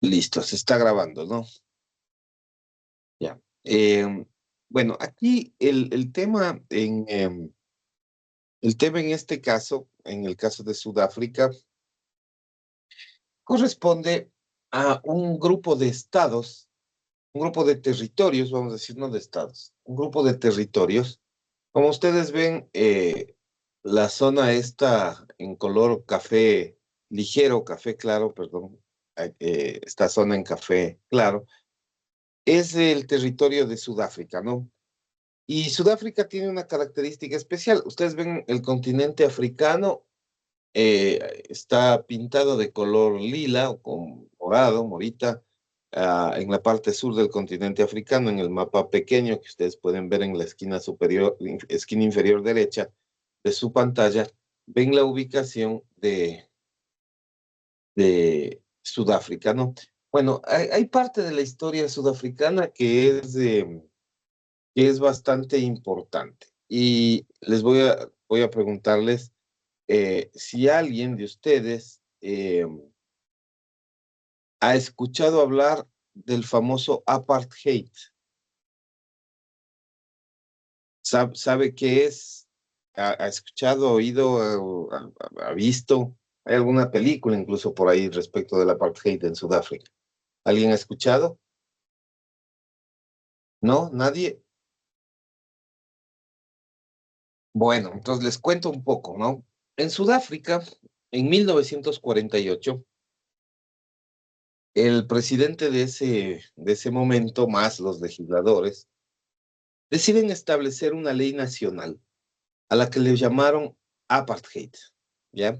Listo, se está grabando, ¿no? Ya. Bueno, aquí el tema en este caso, en el caso de Sudáfrica, corresponde a un grupo de estados, un grupo de territorios, vamos a decir, no de estados, un grupo de territorios. Como ustedes ven, la zona esta en color café ligero, café claro, perdón, esta zona en café claro, es el territorio de Sudáfrica, ¿no? Y Sudáfrica tiene una característica especial. Ustedes ven el continente africano, está pintado de color lila o con morado, morita, en la parte sur del continente africano, en el mapa pequeño que ustedes pueden ver en la esquina superior, esquina inferior derecha de su pantalla, ven la ubicación de Sudáfrica, ¿no? Bueno, hay parte de la historia sudafricana que es bastante importante. Y voy a preguntarles si alguien de ustedes ha escuchado hablar del famoso apartheid. ¿Sabe qué es? ¿Ha escuchado, oído, ha visto? ¿Hay alguna película incluso por ahí respecto del apartheid en Sudáfrica? ¿Alguien ha escuchado? ¿No? ¿Nadie? Bueno, entonces les cuento un poco, ¿no? En Sudáfrica, en 1948, el presidente de ese momento, más los legisladores, deciden establecer una ley nacional a la que le llamaron apartheid, ¿ya?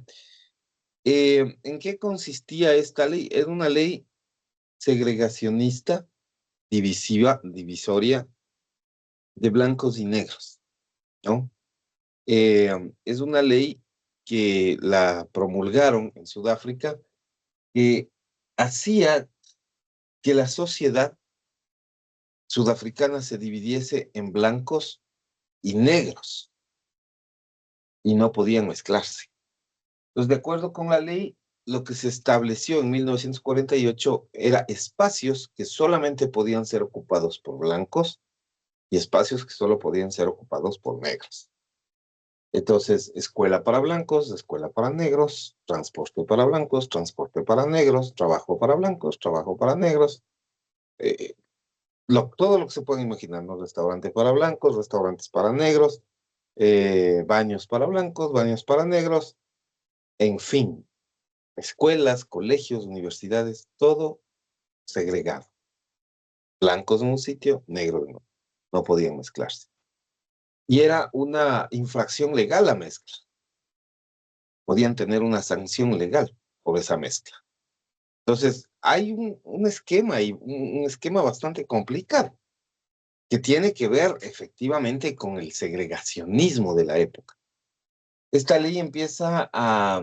¿En qué consistía esta ley? Era una ley segregacionista, divisoria de blancos y negros, ¿no? Es una ley que la promulgaron en Sudáfrica que hacía que la sociedad sudafricana se dividiese en blancos y negros y no podían mezclarse. Entonces, de acuerdo con la ley, lo que se estableció en 1948 era espacios que solamente podían ser ocupados por blancos y espacios que solo podían ser ocupados por negros. Entonces, escuela para blancos, escuela para negros, transporte para blancos, transporte para negros, trabajo para blancos, trabajo para negros, eh, todo lo que se puede imaginar, ¿no? Restaurante para blancos, restaurantes para negros, baños para blancos, baños para negros, en fin, escuelas, colegios, universidades, todo segregado. Blancos en un sitio, negros en otro. No podían mezclarse. Y era una infracción legal la mezcla. Podían tener una sanción legal por esa mezcla. Entonces, hay un esquema y un esquema bastante complicado que tiene que ver efectivamente con el segregacionismo de la época. Esta ley empieza a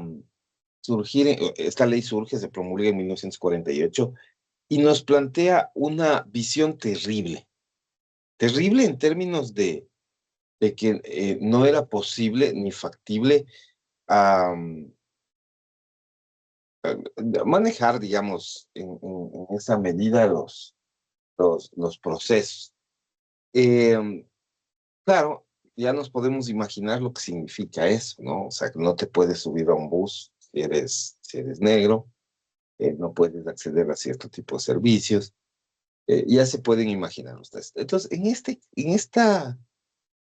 surgir, esta ley surge, se promulga en 1948 y nos plantea una visión terrible, terrible en términos de que no era posible ni factible um, manejar, digamos, en esa medida los procesos. Eh, claro, ya nos podemos imaginar lo que significa eso, ¿no? O sea, que no te puedes subir a un bus si eres negro, no puedes acceder a cierto tipo de servicios, ya se pueden imaginar ustedes. Entonces,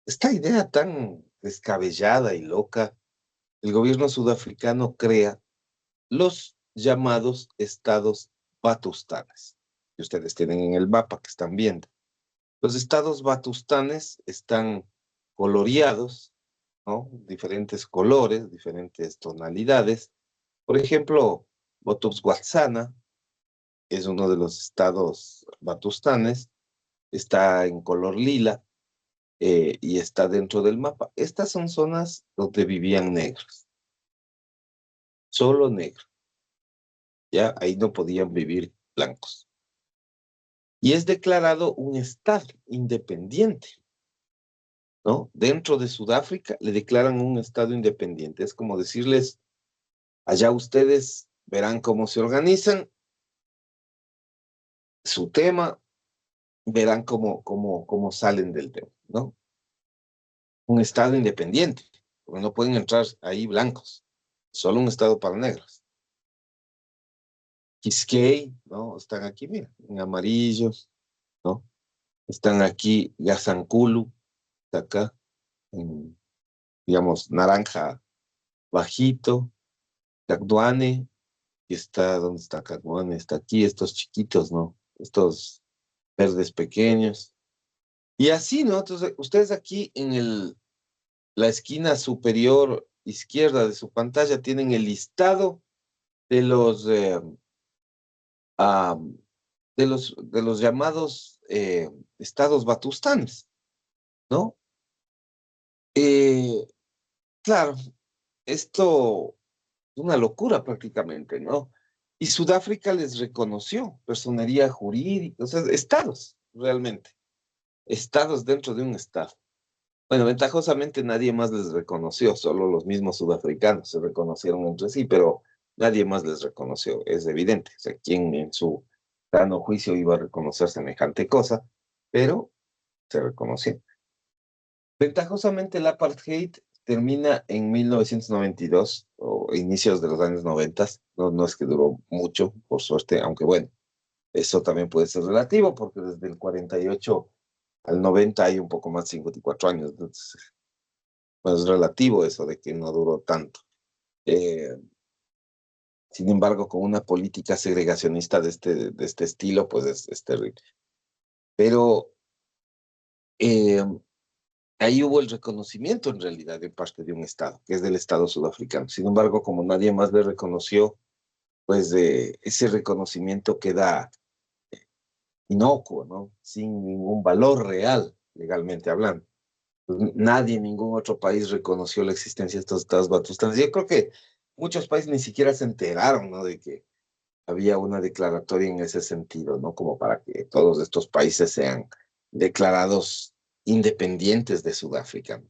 esta idea tan descabellada y loca, el gobierno sudafricano crea los llamados estados batustanes, que ustedes tienen en el mapa que están viendo. Los estados batustanes están coloreados, ¿no? Diferentes colores, diferentes tonalidades. Por ejemplo, Botox-Watsana es uno de los estados batustanes, está en color lila y está dentro del mapa. Estas son zonas donde vivían negros, solo negros, ya ahí no podían vivir blancos. Y es declarado un estado independiente, ¿no? Dentro de Sudáfrica le declaran un estado independiente. Es como decirles, allá ustedes verán cómo se organizan, su tema, verán cómo salen del tema, ¿no? Un Estado independiente, porque no pueden entrar ahí blancos, solo un Estado para negros. Quisquey, ¿no? Están aquí, mira, en amarillo, ¿no? Están aquí Yazanculu, está acá, en, digamos, naranja bajito, Cacduane, y está, ¿dónde está Cacduane? Está aquí, estos chiquitos, ¿no? Estos verdes pequeños. Y así, ¿no? Entonces, ustedes aquí en la esquina superior izquierda de su pantalla tienen el listado de ah, los llamados estados batustanes, ¿no? Eh, claro, esto es una locura prácticamente, ¿no? Y Sudáfrica les reconoció personería jurídica, o sea, estados, realmente, estados dentro de un estado. Bueno, ventajosamente nadie más les reconoció, solo los mismos sudafricanos se reconocieron entre sí, pero nadie más les reconoció, es evidente. O sea, ¿quién en su sano juicio iba a reconocer semejante cosa? Pero se reconoció. Ventajosamente el apartheid termina en 1992 o inicios de los años 90. No es que duró mucho, por suerte, aunque bueno, eso también puede ser relativo porque desde el 48 al 90 hay un poco más de 54 años. Entonces, pues es relativo eso de que no duró tanto. Eh, Sin embargo, con una política segregacionista de este estilo, pues es terrible. Pero eh, ahí hubo el reconocimiento en realidad de parte de un Estado, que es del Estado sudafricano. Sin embargo, como nadie más le reconoció, pues ese reconocimiento queda inocuo, ¿no? Sin ningún valor real, legalmente hablando. Pues, nadie, ningún otro país reconoció la existencia de estos estados batustanes. Yo creo que muchos países ni siquiera se enteraron, ¿no? De que había una declaratoria en ese sentido, ¿no? Como para que todos estos países sean declarados independientes de Sudáfrica.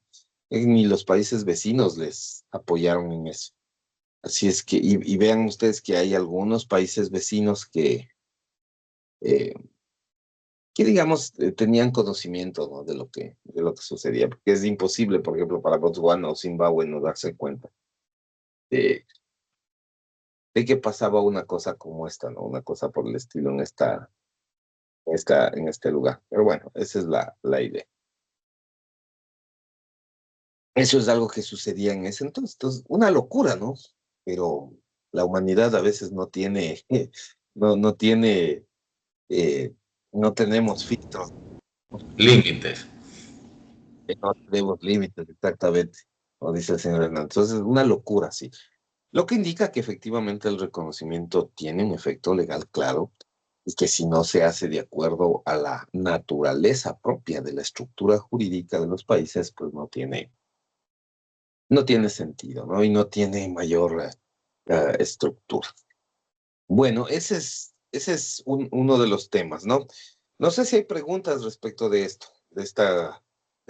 Ni los países vecinos les apoyaron en eso. Así es que, y vean ustedes que hay algunos países vecinos eh, que digamos, tenían conocimiento, ¿no? De lo que sucedía, porque es imposible, por ejemplo, para Botswana o Zimbabue no darse cuenta de, de que pasaba una cosa como esta, ¿no? Una cosa por el estilo en este lugar. Pero bueno, esa es la idea. Eso es algo que sucedía en ese entonces. Entonces, una locura, ¿no? Pero la humanidad a veces no tiene, no tiene, eh, no tenemos filtros, Límites. no tenemos límites, exactamente, como dice el señor Hernández. Entonces, una locura, sí. Lo que indica que efectivamente el reconocimiento tiene un efecto legal claro y que si no se hace de acuerdo a la naturaleza propia de la estructura jurídica de los países, pues no tiene sentido, ¿no? Y no tiene mayor estructura. Bueno, ese es uno de los temas, ¿no? No sé si hay preguntas respecto de esto, de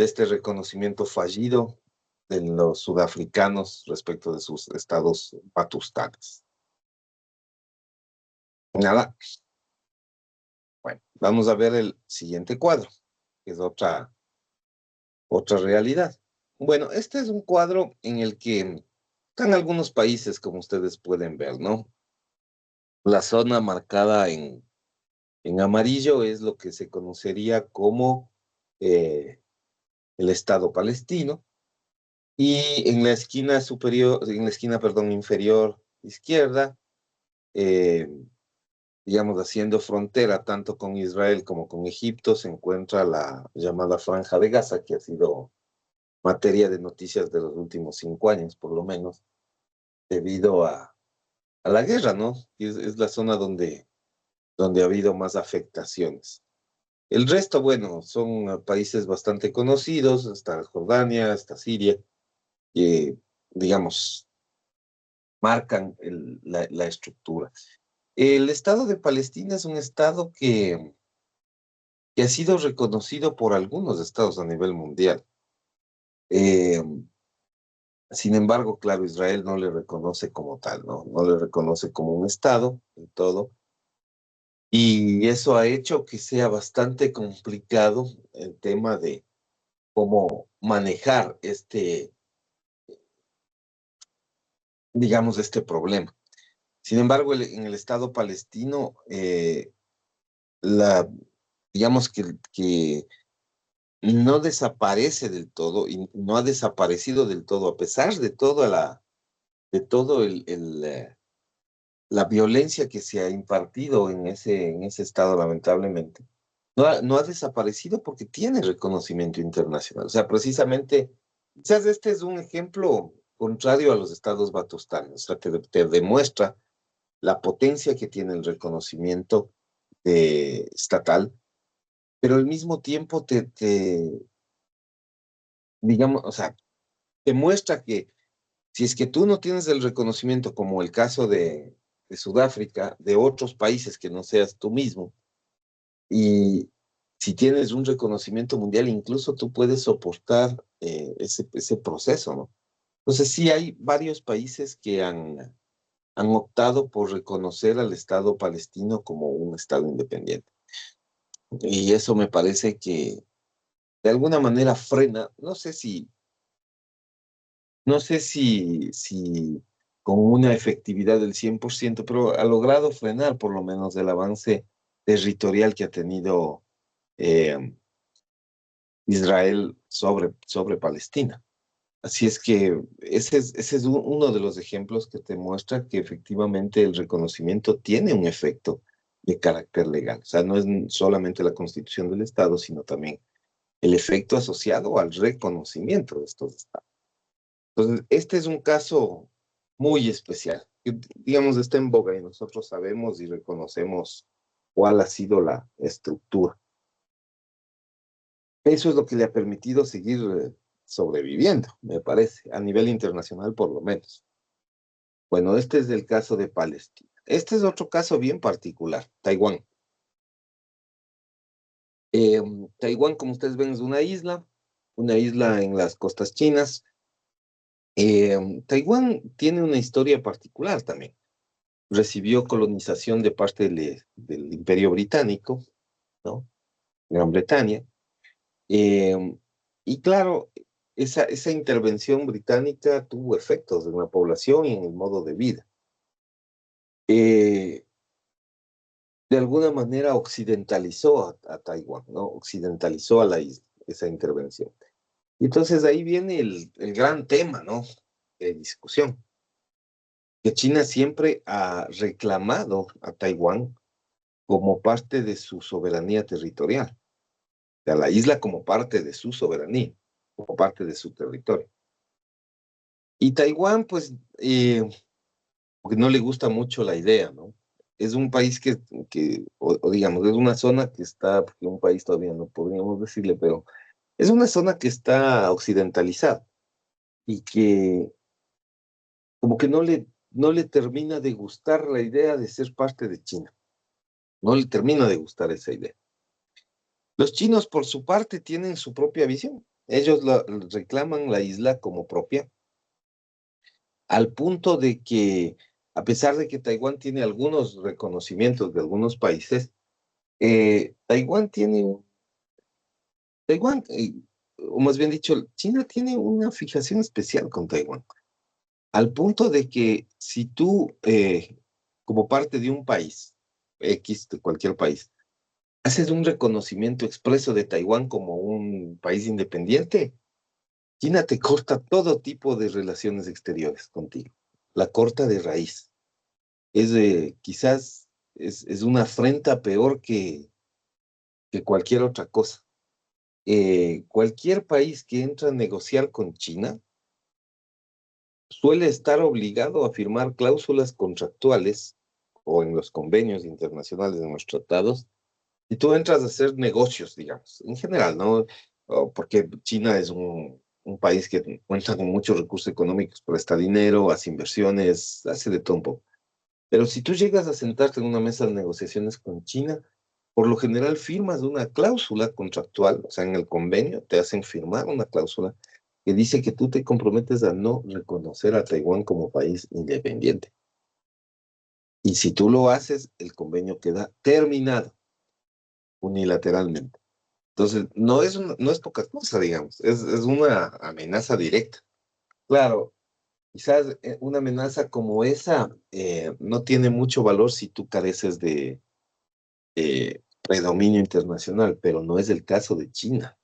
este reconocimiento fallido de los sudafricanos respecto de sus estados batustanes. Nada. Bueno, vamos a ver el siguiente cuadro, que es otra realidad. Bueno, este es un cuadro en el que están algunos países, como ustedes pueden ver, ¿no? La zona marcada en amarillo es lo que se conocería como eh, el Estado palestino, y en la esquina superior, en la esquina, perdón, inferior izquierda, eh, digamos, haciendo frontera tanto con Israel como con Egipto, se encuentra la llamada Franja de Gaza, que ha sido materia de noticias de los últimos 5 años, por lo menos, debido a la guerra, ¿no? Y es la zona donde ha habido más afectaciones. El resto, bueno, son países bastante conocidos, está Jordania, está Siria, que, digamos, marcan la estructura. El Estado de Palestina es un Estado que ha sido reconocido por algunos estados a nivel mundial. Eh, Sin embargo, claro, Israel no le reconoce como tal, ¿no? No le reconoce como un Estado en todo. Y eso ha hecho que sea bastante complicado el tema de cómo manejar digamos, este problema. Sin embargo, en el Estado palestino, la, digamos que no desaparece del todo y no ha desaparecido del todo, a pesar de de todo la violencia que se ha impartido en en ese estado, lamentablemente. No ha desaparecido porque tiene reconocimiento internacional. O sea, precisamente, quizás este es un ejemplo contrario a los estados batustanes. O sea, te demuestra la potencia que tiene el reconocimiento estatal, pero al mismo tiempo digamos, o sea, te muestra que si es que tú no tienes el reconocimiento, como el caso de Sudáfrica, de otros países que no seas tú mismo, y si tienes un reconocimiento mundial, incluso tú puedes soportar ese proceso, ¿no? Entonces sí hay varios países que han optado por reconocer al Estado palestino como un Estado independiente. Y eso me parece que de alguna manera frena, no sé si con una efectividad del 100%, pero ha logrado frenar por lo menos el avance territorial que ha tenido eh, Israel sobre Palestina. Así es que ese es uno de los ejemplos que te muestra que efectivamente el reconocimiento tiene un efecto de carácter legal. O sea, no es solamente la constitución del Estado, sino también el efecto asociado al reconocimiento de estos estados. Entonces, este es un caso muy especial, que, digamos, está en boga y nosotros sabemos y reconocemos cuál ha sido la estructura. Eso es lo que le ha permitido seguir sobreviviendo, me parece, a nivel internacional por lo menos. Bueno, este es el caso de Palestina. Este es otro caso bien particular, Taiwán. Eh, Taiwán, como ustedes ven, es una isla en las costas chinas. Taiwán tiene una historia particular también. Recibió colonización de parte del Imperio Británico, ¿no? Gran Bretaña. Eh, y claro, esa intervención británica tuvo efectos en la población y en el modo de vida. Eh, de alguna manera occidentalizó a Taiwán, ¿no? Occidentalizó a la isla, esa intervención. Y entonces ahí viene el gran tema, ¿no? De discusión, que China siempre ha reclamado a Taiwán como parte de su soberanía territorial, a la isla como parte de su soberanía, como parte de su territorio. Y Taiwán, pues, porque no le gusta mucho la idea, ¿no? Es un país o digamos, es una zona que está, porque un país todavía no podríamos decirle, pero es una zona que está occidentalizada y que como que no le termina de gustar la idea de ser parte de China, no le termina de gustar esa idea. Los chinos, por su parte, tienen su propia visión. Ellos reclaman la isla como propia, al punto de que, a pesar de que Taiwán tiene algunos reconocimientos de algunos países, Taiwán Taiwán, o más bien dicho, China tiene una fijación especial con Taiwán, al punto de que si tú, como parte de un país, X de cualquier país, haces un reconocimiento expreso de Taiwán como un país independiente, China te corta todo tipo de relaciones exteriores contigo, la corta de raíz. Quizás es una afrenta peor que cualquier otra cosa. Cualquier país que entra a negociar con China suele estar obligado a firmar cláusulas contractuales o en los convenios internacionales, en los tratados, y tú entras a hacer negocios, digamos, en general, ¿no? Porque China es un país que cuenta con muchos recursos económicos, presta dinero, hace inversiones, hace de todo un poco. Pero si tú llegas a sentarte en una mesa de negociaciones con China, por lo general firmas una cláusula contractual, o sea, en el convenio te hacen firmar una cláusula que dice que tú te comprometes a no reconocer a Taiwán como país independiente. Y si tú lo haces, el convenio queda terminado unilateralmente. Entonces, no es poca cosa, digamos, es una amenaza directa. Claro, quizás una amenaza como esa no tiene mucho valor si tú careces de predominio internacional, pero no es el caso de China.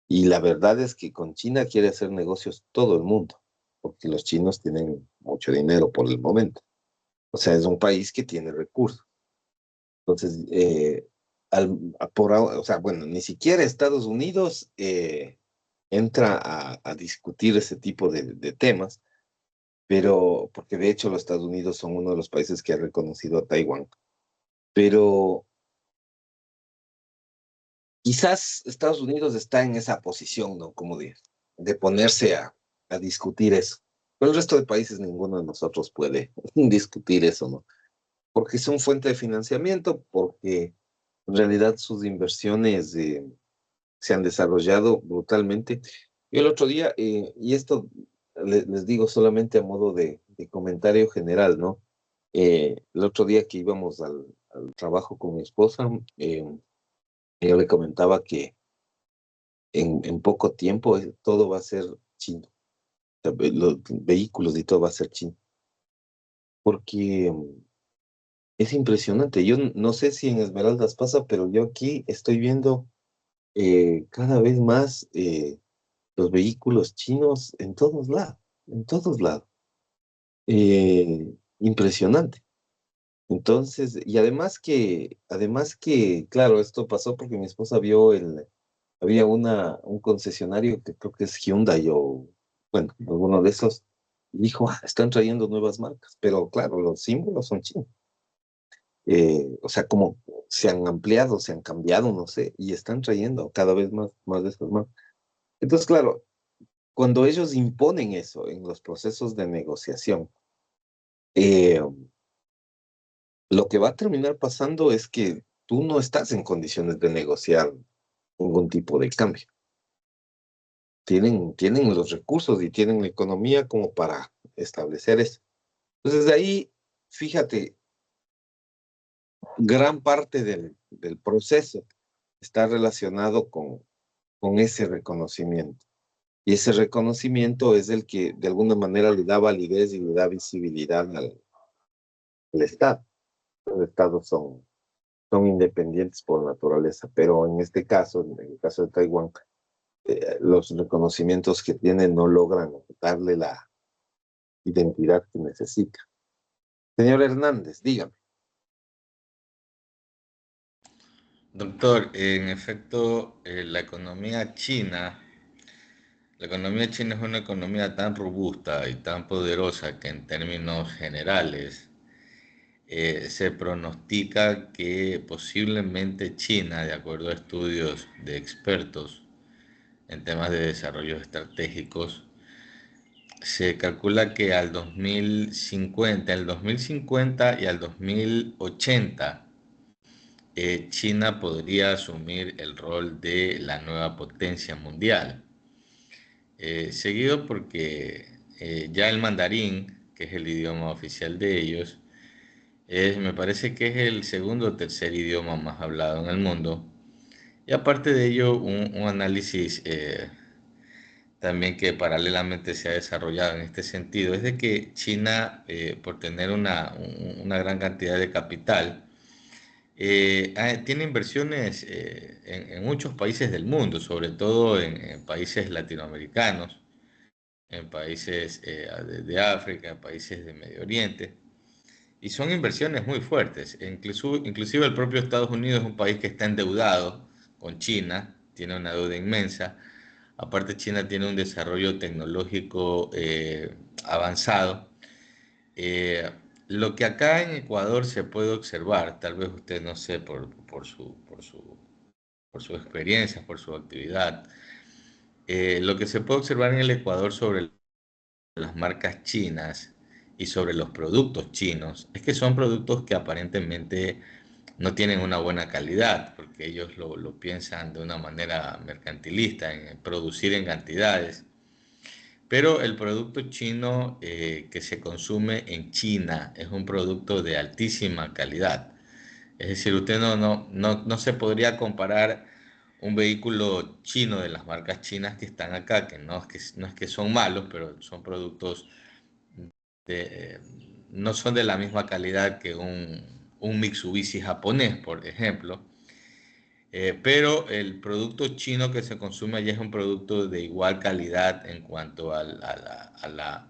Y la verdad es que con China quiere hacer negocios todo el mundo, porque los chinos tienen mucho dinero por el momento. O sea, es un país que tiene recursos. Entonces, o sea, bueno, ni siquiera Estados Unidos entra a discutir ese tipo de temas, pero porque de hecho los Estados Unidos son uno de los países que ha reconocido a Taiwán. Pero quizás Estados Unidos está en esa posición, ¿no? Como de ponerse a discutir eso. Pero el resto de países, ninguno de nosotros puede discutir eso, ¿no? Porque son fuente de financiamiento, porque en realidad sus inversiones se han desarrollado brutalmente. Yo el otro día, y esto les digo solamente a modo de comentario general, ¿no? El otro día que íbamos al trabajo con mi esposa, yo le comentaba que en poco tiempo todo va a ser chino. O sea, los vehículos y todo va a ser chino. Porque es impresionante. Yo no sé si en Esmeraldas pasa, pero yo aquí estoy viendo cada vez más los vehículos chinos en todos lados, en todos lados. Impresionante. Entonces, y además que, claro, esto pasó porque mi esposa vio había un concesionario que creo que es Hyundai o, bueno, alguno de esos, y dijo, "Ah, están trayendo nuevas marcas", pero claro, los símbolos son chinos. O sea, como se han ampliado, se han cambiado, no sé, y están trayendo cada vez más de esas marcas. Entonces, claro, cuando ellos imponen eso en los procesos de negociación, eh, lo que va a terminar pasando es que tú no estás en condiciones de negociar ningún tipo de cambio. Tienen los recursos y tienen la economía como para establecer eso. Entonces, de ahí, fíjate, gran parte del proceso está relacionado con ese reconocimiento. Y ese reconocimiento es el que de alguna manera le da validez y le da visibilidad al Estado. Los estados son independientes por naturaleza, pero en este caso, en el caso de Taiwán, los reconocimientos que tienen no logran darle la identidad que necesita. Señor Hernández, dígame. Doctor, en efecto, la economía china es una economía tan robusta y tan poderosa que en términos generales se pronostica que posiblemente China, de acuerdo a estudios de expertos en temas de desarrollo estratégicos, se calcula que al 2050, el 2050 y al 2080, China podría asumir el rol de la nueva potencia mundial. Seguido porque ya el mandarín, que es el idioma oficial de ellos, me parece que es el segundo o tercer idioma más hablado en el mundo. Y aparte de ello, un análisis también que paralelamente se ha desarrollado en este sentido es de que China, por tener una gran cantidad de capital, tiene inversiones en muchos países del mundo, sobre todo en países latinoamericanos, en países de África, en países de Medio Oriente. Y son inversiones muy fuertes. Inclusive el propio Estados Unidos es un país que está endeudado con China, tiene una deuda inmensa. Aparte, China tiene un desarrollo tecnológico avanzado. Eh, lo que acá en Ecuador se puede observar, tal vez usted no sé por su experiencia, por su actividad, lo que se puede observar en el Ecuador sobre las marcas chinas y sobre los productos chinos es que son productos que aparentemente no tienen una buena calidad, porque ellos lo piensan de una manera mercantilista, en producir en cantidades. Pero el producto chino que se consume en China es un producto de altísima calidad. Es decir, usted no se podría comparar un vehículo chino de las marcas chinas que están acá, que no es que son malos, pero son productos de, no son de la misma calidad que un Mitsubishi japonés, por ejemplo. Pero el producto chino que se consume allá es un producto de igual calidad en cuanto a la,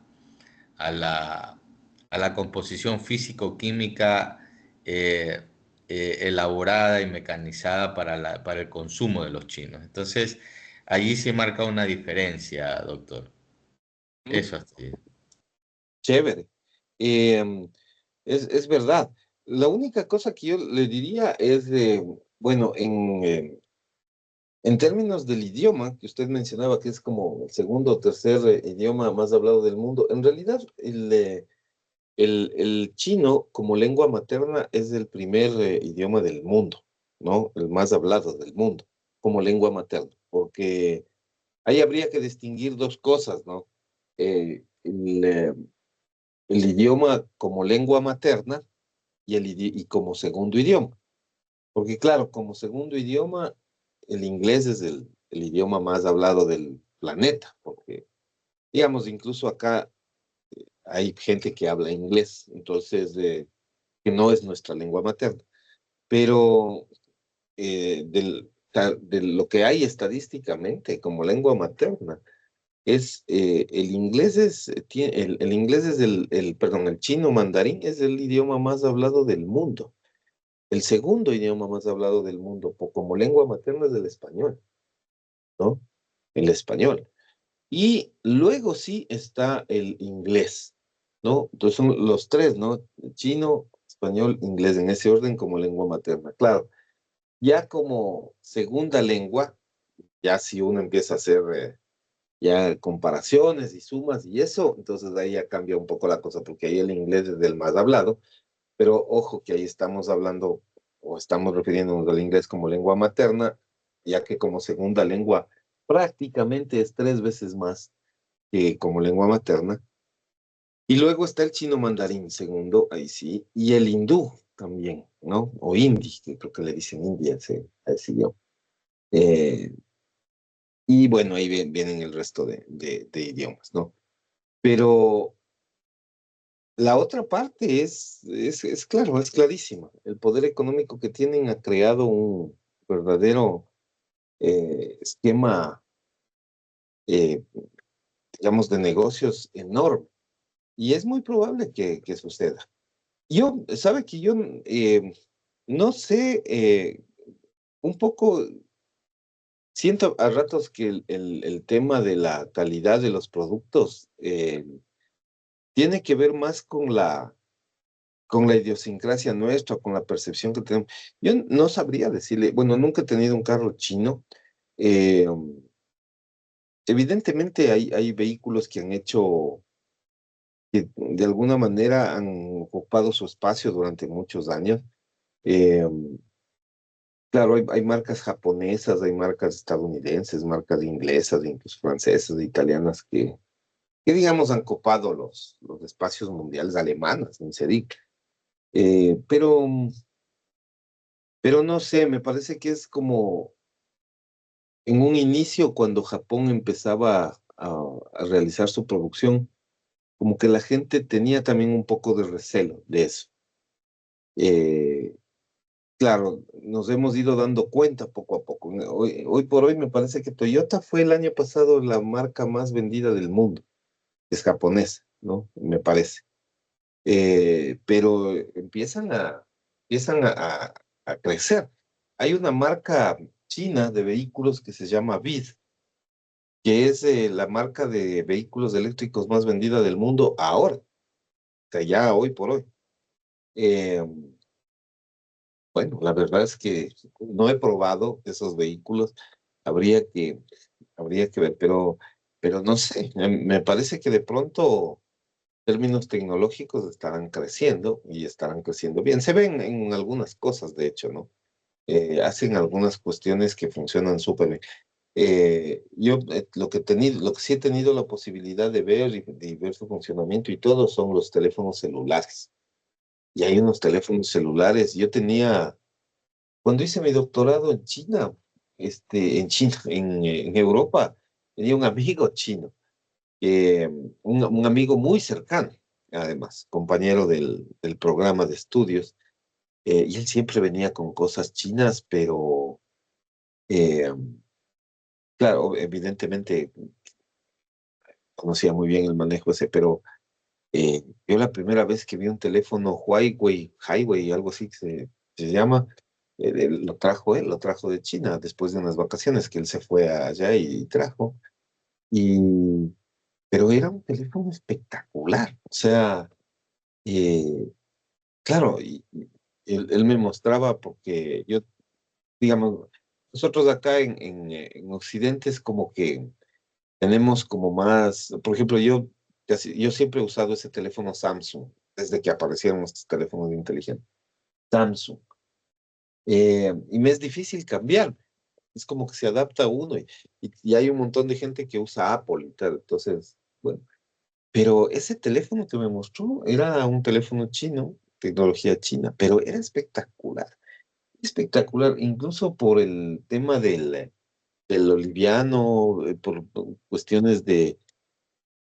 a la composición físico-química eh, elaborada y mecanizada para el consumo de los chinos. Entonces, allí se marca una diferencia, doctor. ¿Mm? Eso así. Chévere. Em, es verdad. La única cosa que yo le diría es, bueno, en términos del idioma, que usted mencionaba que es como el segundo o tercer idioma más hablado del mundo, en realidad el chino como lengua materna es el primer idioma del mundo, ¿no? El más hablado del mundo como lengua materna, porque ahí habría que distinguir dos cosas, ¿no? El idioma como lengua materna y como segundo idioma. Porque claro, como segundo idioma, el inglés es el idioma más hablado del planeta, porque digamos, incluso acá hay gente que habla inglés, entonces, que no es nuestra lengua materna. Pero de lo que hay estadísticamente como lengua materna, el inglés es perdón, el chino mandarín es el idioma más hablado del mundo. El segundo idioma más hablado del mundo como lengua materna es el español, ¿no? El español. Y luego sí está el inglés, ¿no? Entonces son los tres, ¿no? Chino, español, inglés, en ese orden como lengua materna. Claro, ya como segunda lengua, ya si uno empieza a hacer ya comparaciones y sumas y eso, entonces ahí ya cambia un poco la cosa, porque ahí el inglés es el más hablado, pero ojo que ahí estamos hablando o estamos refiriéndonos al inglés como lengua materna, ya que como segunda lengua prácticamente es 3 veces más que como lengua materna. Y luego está el chino mandarín, segundo, ahí sí, y el hindú también, ¿no? O hindi, que creo que le dicen india a ese idioma. Eh, y bueno, ahí vienen el resto de idiomas, ¿no? Pero la otra parte es claro, es clarísima. El poder económico que tienen ha creado un verdadero esquema, eh, digamos, de negocios enorme. Y es muy probable que suceda. Sabe que yo no sé, un poco siento a ratos que el tema de la calidad de los productos tiene que ver más con la idiosincrasia nuestra, con la percepción que tenemos. Yo no sabría decirle, bueno, nunca he tenido un carro chino. eh, Evidentemente hay vehículos que han hecho, que de alguna manera han ocupado su espacio durante muchos años. Eh, Claro, hay marcas japonesas, hay marcas estadounidenses, marcas inglesas, incluso francesas, italianas, que digamos han copado los espacios mundiales alemanas, ni se diga. Eh, pero, pero no sé, me parece que es como en un inicio cuando Japón empezaba a realizar su producción, como que la gente tenía también un poco de recelo de eso. Eh, Claro, nos hemos ido dando cuenta poco a poco. Hoy por hoy me parece que Toyota fue el año pasado la marca más vendida del mundo. Es japonesa, ¿no? Me parece. Pero empiezan a crecer. Hay una marca china de vehículos que se llama BYD, que es la marca de vehículos eléctricos más vendida del mundo ahora, o sea, ya hoy por hoy. Eh, Bueno, la verdad es que no he probado esos vehículos. Habría que, habría que ver, pero no sé. Me parece que de pronto términos tecnológicos estarán creciendo y estarán creciendo bien. Se ven en algunas cosas, de hecho, ¿no? Hacen algunas cuestiones que funcionan súper bien. Yo lo que sí he tenido la posibilidad de ver su funcionamiento y todo son los teléfonos celulares. Y hay unos teléfonos celulares. Cuando hice mi doctorado en China, en Europa, tenía un amigo chino, eh, un amigo muy cercano, además, compañero del programa de estudios, y él siempre venía con cosas chinas, pero eh, claro, evidentemente conocía muy bien el manejo ese, pero yo la primera vez que vi un teléfono Huawei, algo así que se llama, lo trajo de China después de unas vacaciones que él se fue allá y trajo. Y, pero era un teléfono espectacular. O sea, eh, claro, y él me mostraba porque yo, digamos, nosotros acá en Occidente es como que tenemos como más, por ejemplo, yo siempre he usado ese teléfono Samsung desde que aparecieron estos teléfonos inteligentes. Samsung. Y me es difícil cambiar. Es como que se adapta a uno y hay un montón de gente que usa Apple y tal. Entonces, bueno. Pero ese teléfono que me mostró era un teléfono chino, tecnología china, pero era espectacular. Espectacular, incluso por el tema del liviano, por cuestiones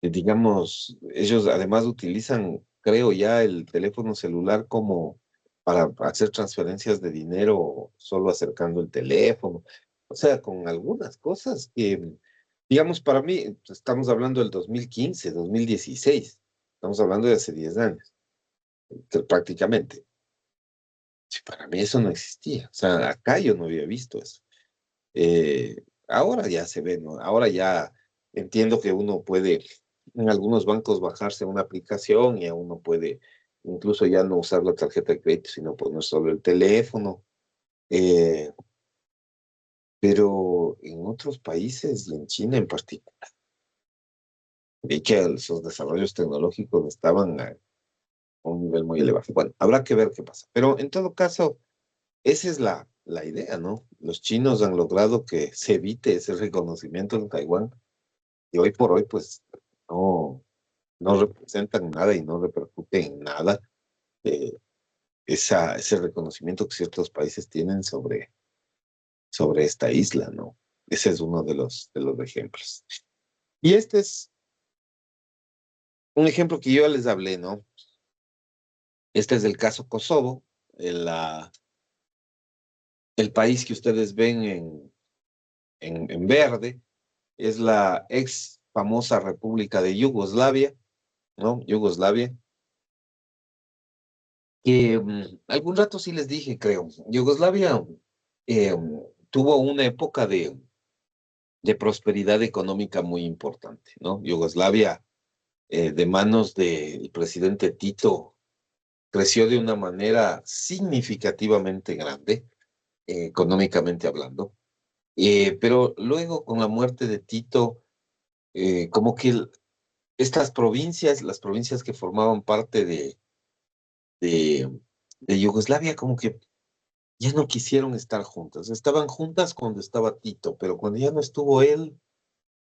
digamos, ellos además utilizan, creo ya, el teléfono celular como para hacer transferencias de dinero solo acercando el teléfono. O sea, con algunas cosas que, digamos, para mí, pues, estamos hablando del 2015, 2016, estamos hablando de hace 10 años, que prácticamente. Sí, para mí eso no existía. O sea, acá yo no había visto eso. Ahora ya se ve, ¿no? Ahora ya entiendo que uno puede en algunos bancos bajarse una aplicación y a uno puede incluso ya no usar la tarjeta de crédito, sino poner solo el teléfono. Eh, pero en otros países y en China en particular, vi que esos desarrollos tecnológicos estaban a un nivel muy elevado. Bueno, habrá que ver qué pasa. Pero en todo caso, esa es la idea, ¿no? Los chinos han logrado que se evite ese reconocimiento en Taiwán y hoy por hoy, pues, no, no representan nada y no repercute en nada eh, ese reconocimiento que ciertos países tienen sobre esta isla, ¿no? Ese es uno de los ejemplos. Y este es un ejemplo que yo ya les hablé, ¿no? Este es el caso Kosovo, el país que ustedes ven en verde, es la ex famosa República de Yugoslavia, ¿no? Yugoslavia, que algún rato sí les dije, creo, Yugoslavia eh, tuvo una época de prosperidad económica muy importante, ¿no? Yugoslavia, de manos del presidente Tito, creció de una manera significativamente grande, económicamente hablando. Pero luego, con la muerte de Tito, como que estas provincias, las provincias que formaban parte de, de Yugoslavia, como que ya no quisieron estar juntas. Estaban juntas cuando estaba Tito, pero cuando ya no estuvo él,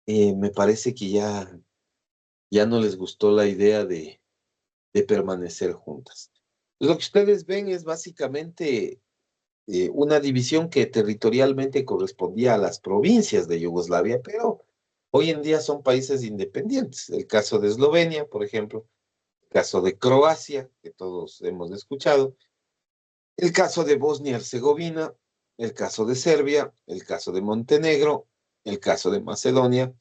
me parece que ya no les gustó la idea de permanecer juntas. Lo que ustedes ven es básicamente una división que territorialmente correspondía a las provincias de Yugoslavia, pero hoy en día son países independientes. El caso de Eslovenia, por ejemplo, el caso de Croacia, que todos hemos escuchado, el caso de Bosnia-Herzegovina, el caso de Serbia, el caso de Montenegro, el caso de Macedonia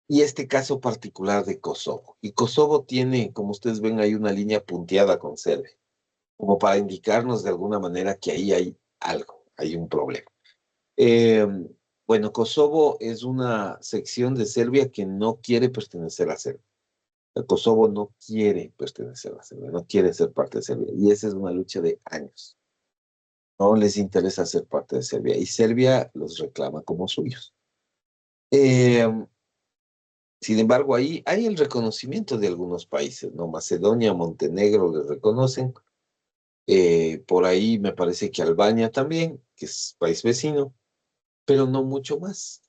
y este caso particular de Kosovo. Y Kosovo tiene, como ustedes ven, hay una línea punteada con Serbia, como para indicarnos de alguna manera que ahí hay algo, hay un problema. Eh, bueno, Kosovo es una sección de Serbia que no quiere pertenecer a Serbia. El Kosovo no quiere pertenecer a Serbia, no quiere ser parte de Serbia. Y esa es una lucha de años. No les interesa ser parte de Serbia y Serbia los reclama como suyos. Eh, Sin embargo, ahí hay el reconocimiento de algunos países, ¿no? Macedonia, Montenegro les reconocen. Por ahí me parece que Albania también, que es país vecino. pero no mucho más,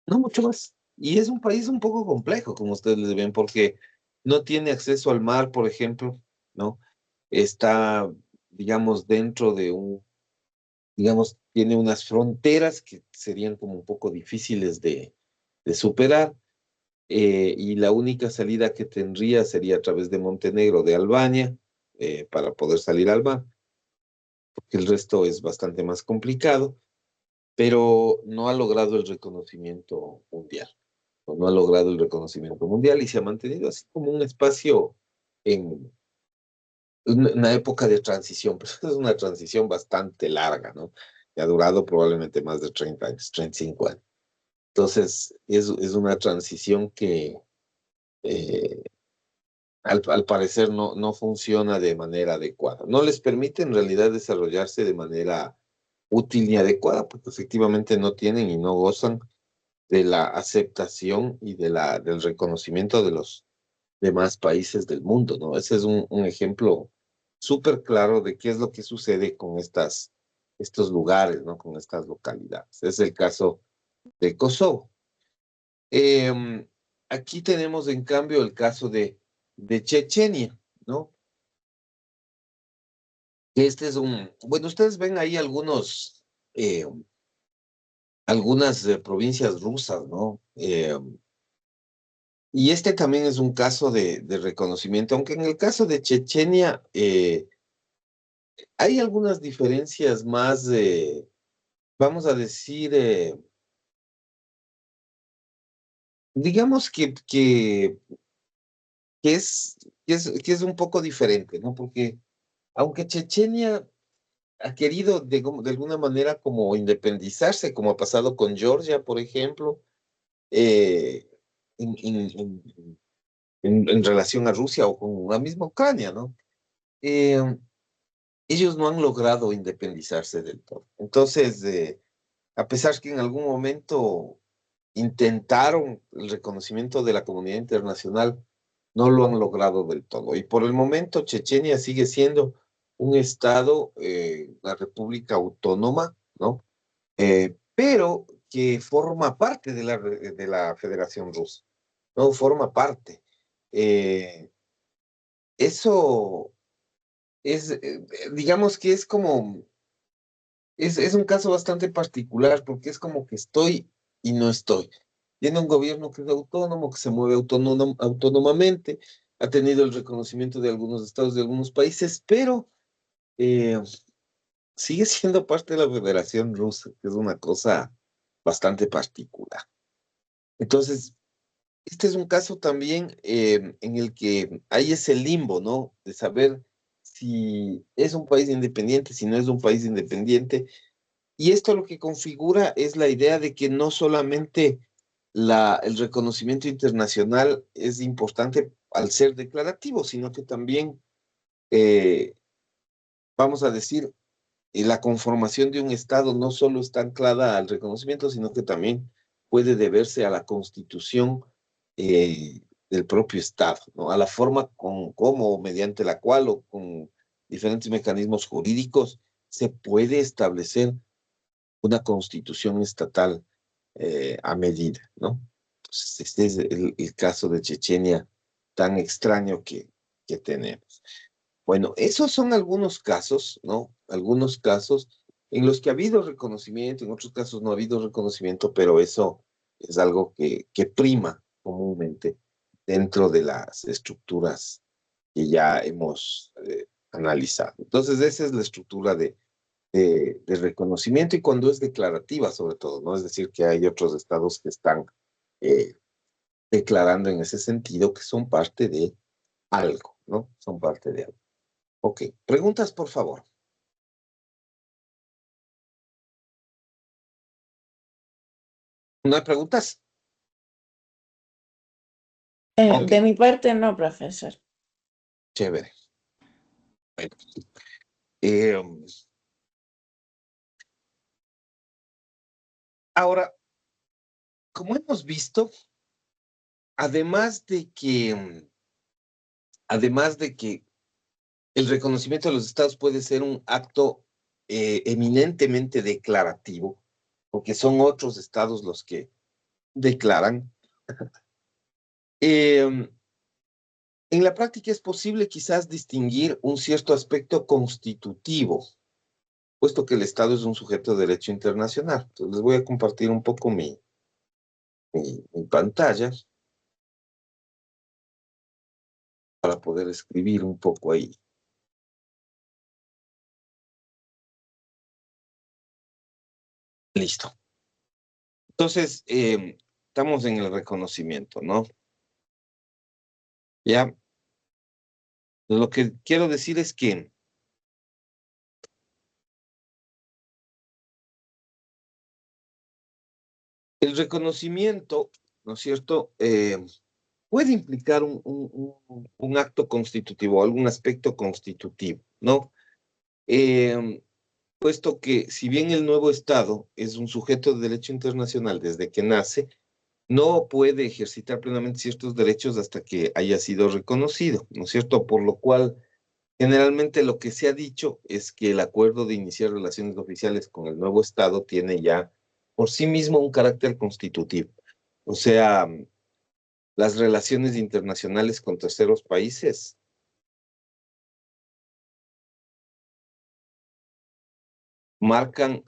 no mucho más. Y es un país un poco complejo, como ustedes les ven, porque no tiene acceso al mar, por ejemplo, ¿no? Está, digamos, dentro de un, digamos, tiene unas fronteras que serían como un poco difíciles de superar, y la única salida que tendría sería a través de Montenegro, de Albania, para poder salir al mar, porque el resto es bastante más complicado, pero no ha logrado el reconocimiento mundial. No ha logrado el reconocimiento mundial y se ha mantenido así como un espacio en una época de transición, pero es una transición bastante larga, ¿no? Que ha durado probablemente más de 30 años, 35 años. Entonces, es una transición que al parecer no funciona de manera adecuada. No les permite en realidad desarrollarse de manera útil y adecuada, porque efectivamente no tienen y no gozan de la aceptación y del reconocimiento de los demás países del mundo, ¿no? Ese es un ejemplo súper claro de qué es lo que sucede con estos lugares, ¿no? Con estas localidades. Es el caso de Kosovo. Em, Aquí tenemos en cambio el caso de Chechenia, ¿no? Que este es bueno, ustedes ven ahí eh, algunas provincias rusas, ¿no? Y este también es un caso de reconocimiento, aunque en el caso de Chechenia hay algunas diferencias más, vamos a decir, digamos que es, que es un poco diferente, ¿no? Porque aunque Chechenia ha querido de alguna manera como independizarse, como ha pasado con Georgia, por ejemplo, eh, en, en- en- en relación a Rusia o con la misma Ucrania, ¿no? Eh, Ellos no han logrado independizarse del todo. Entonces, a pesar que en algún momento intentaron el reconocimiento de la comunidad internacional, no lo han logrado del todo. Y por el momento, Chechenia sigue siendo un estado, una república autónoma, ¿no? Pero que forma parte de la Federación Rusa, ¿no? Forma parte. Eh, Eso digamos que es como, es un caso bastante particular porque es como que estoy y no estoy. Tiene un gobierno que es autónomo, que se mueve autónomamente, ha tenido el reconocimiento de algunos estados de algunos países, pero eh, sigue siendo parte de la Federación Rusa, que es una cosa bastante particular. Entonces, este es un caso también en el que hay ese limbo, ¿no? De saber si es un país independiente, si no es un país independiente. Y esto lo que configura es la idea de que no solamente el reconocimiento internacional es importante al ser declarativo, sino que también, eh, vamos a decir, la conformación de un Estado no solo está anclada al reconocimiento, sino que también puede deberse a la constitución del propio Estado, ¿no? A la forma como, mediante la cual o con diferentes mecanismos jurídicos se puede establecer una constitución estatal a medida, ¿no? Entonces, este es el caso de Chechenia tan extraño que tenemos. Bueno, esos son algunos casos, ¿no? Algunos casos en los que ha habido reconocimiento, en otros casos no ha habido reconocimiento, pero eso es algo que prima comúnmente dentro de las estructuras que ya hemos analizado. Entonces, esa es la estructura de reconocimiento y cuando es declarativa sobre todo, ¿no? Es decir, que hay otros estados que están eh, declarando en ese sentido que son parte de algo, ¿no? Son parte de algo. Ok, preguntas, por favor. ¿No hay preguntas? Ok, De mi parte, no, profesor. chévere. Bueno, eh, ahora, como hemos visto, además de que, además de que el reconocimiento de los estados puede ser un acto eminentemente declarativo, porque son otros estados los que declaran. En la práctica es posible quizás distinguir un cierto aspecto constitutivo, puesto que el Estado es un sujeto de derecho internacional. Entonces les voy a compartir un poco mi pantalla para poder escribir un poco ahí. Listo. Entonces, estamos en el reconocimiento, ¿no? Ya, lo que quiero decir es que el reconocimiento, ¿no es cierto?, puede implicar un acto constitutivo, algún aspecto constitutivo, ¿no? Puesto que si bien el nuevo Estado es un sujeto de derecho internacional desde que nace, no puede ejercitar plenamente ciertos derechos hasta que haya sido reconocido, ¿no es cierto? Por lo cual, generalmente lo que se ha dicho es que el acuerdo de iniciar relaciones oficiales con el nuevo Estado tiene ya por sí mismo un carácter constitutivo. O sea, las relaciones internacionales con terceros países marcan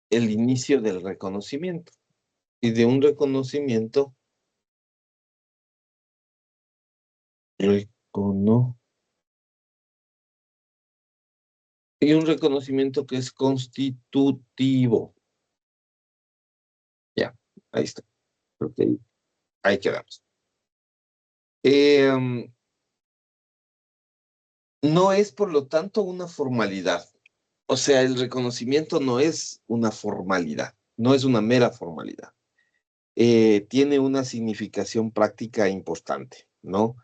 el inicio del reconocimiento. Y de un reconocimiento, recono, y un reconocimiento que es constitutivo. Ya, ahí está. Ok, ahí quedamos. No es, por lo tanto, una formalidad. O sea, el reconocimiento no es una formalidad, no es una mera formalidad. Tiene una significación práctica importante, ¿no?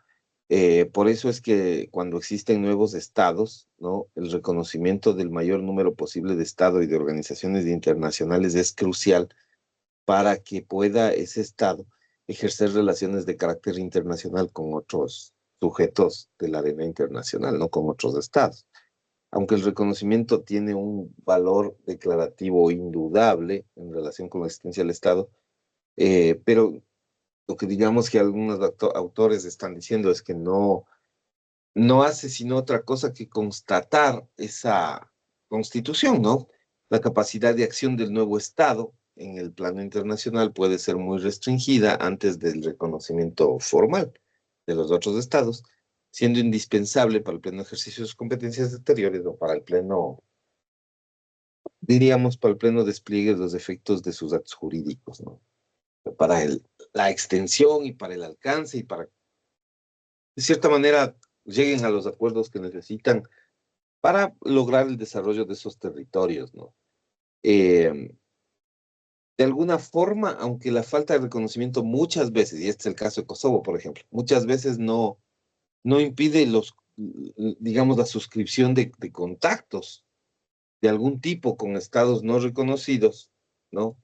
Por eso es que cuando existen nuevos estados, ¿no? El reconocimiento del mayor número posible de estados y de organizaciones internacionales es crucial para que pueda ese estado ejercer relaciones de carácter internacional con otros sujetos de la arena internacional, no con otros estados. Aunque el reconocimiento tiene un valor declarativo indudable en relación con la existencia del Estado, pero lo que digamos que algunos autores están diciendo es que no hace sino otra cosa que constatar esa constitución, ¿no? La capacidad de acción del nuevo Estado en el plano internacional puede ser muy restringida antes del reconocimiento formal de los otros estados, siendo indispensable para el pleno ejercicio de sus competencias exteriores o para el pleno, diríamos, para el pleno despliegue de los efectos de sus actos jurídicos, ¿no? Para la extensión y para el alcance y para, de cierta manera, lleguen a los acuerdos que necesitan para lograr el desarrollo de esos territorios, ¿no? De alguna forma, aunque la falta de reconocimiento muchas veces, y este es el caso de Kosovo, por ejemplo, muchas veces no impide digamos, la suscripción de contactos de algún tipo con estados no reconocidos, ¿no?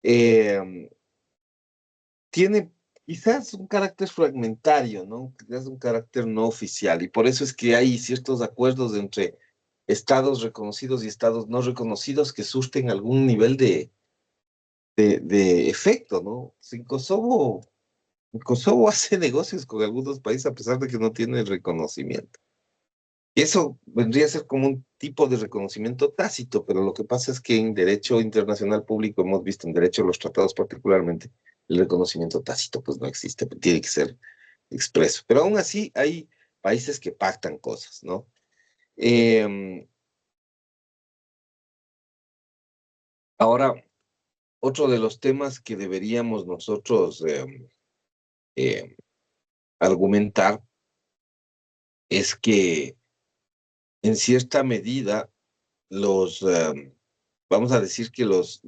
Eh, Tiene quizás un carácter fragmentario, ¿no? Quizás un carácter no oficial, y por eso es que hay ciertos acuerdos entre estados reconocidos y estados no reconocidos que surten algún nivel de efecto, ¿no? Kosovo hace negocios con algunos países a pesar de que no tiene reconocimiento. Y eso vendría a ser como un tipo de reconocimiento tácito, pero lo que pasa es que en derecho internacional público hemos visto, en derecho a los tratados particularmente, el reconocimiento tácito pues no existe, tiene que ser expreso. Pero aún así hay países que pactan cosas, ¿no? Ahora, otro de los temas que deberíamos nosotros eh, argumentar es que en cierta medida vamos a decir que los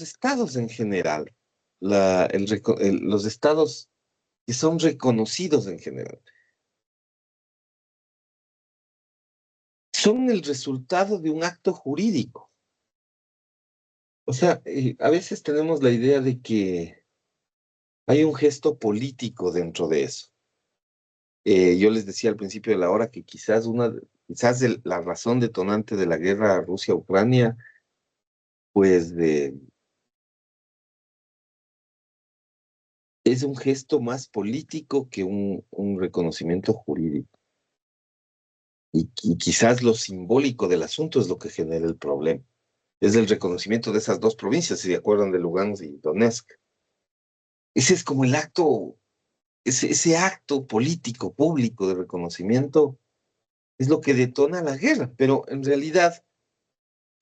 estados en general, los estados que son reconocidos en general, son el resultado de un acto jurídico. O sea, a veces tenemos la idea de que hay un gesto político dentro de eso. Yo les decía al principio de la hora que quizás quizás la razón detonante de la guerra Rusia-Ucrania, pues es un gesto más político que un reconocimiento jurídico. Y quizás lo simbólico del asunto es lo que genera el problema. Es el reconocimiento de esas dos provincias, si se acuerdan de Lugansk y Donetsk. Ese es como el acto, ese acto político, público de reconocimiento es lo que detona la guerra, pero en realidad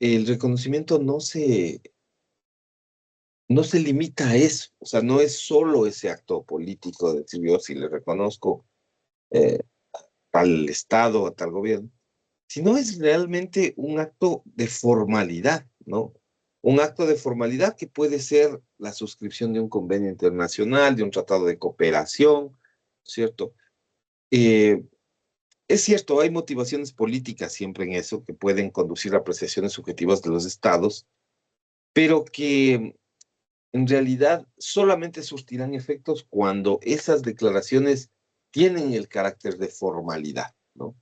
el reconocimiento no se limita a eso, o sea, no es solo ese acto político de decir yo si le reconozco eh, al Estado, a tal gobierno, sino es realmente un acto de formalidad, ¿no? Un acto de formalidad que puede ser la suscripción de un convenio internacional, de un tratado de cooperación, ¿cierto? Eh, es cierto, hay motivaciones políticas siempre en eso que pueden conducir a apreciaciones subjetivas de los estados, pero que en realidad solamente surtirán efectos cuando esas declaraciones tienen el carácter de formalidad, ¿no?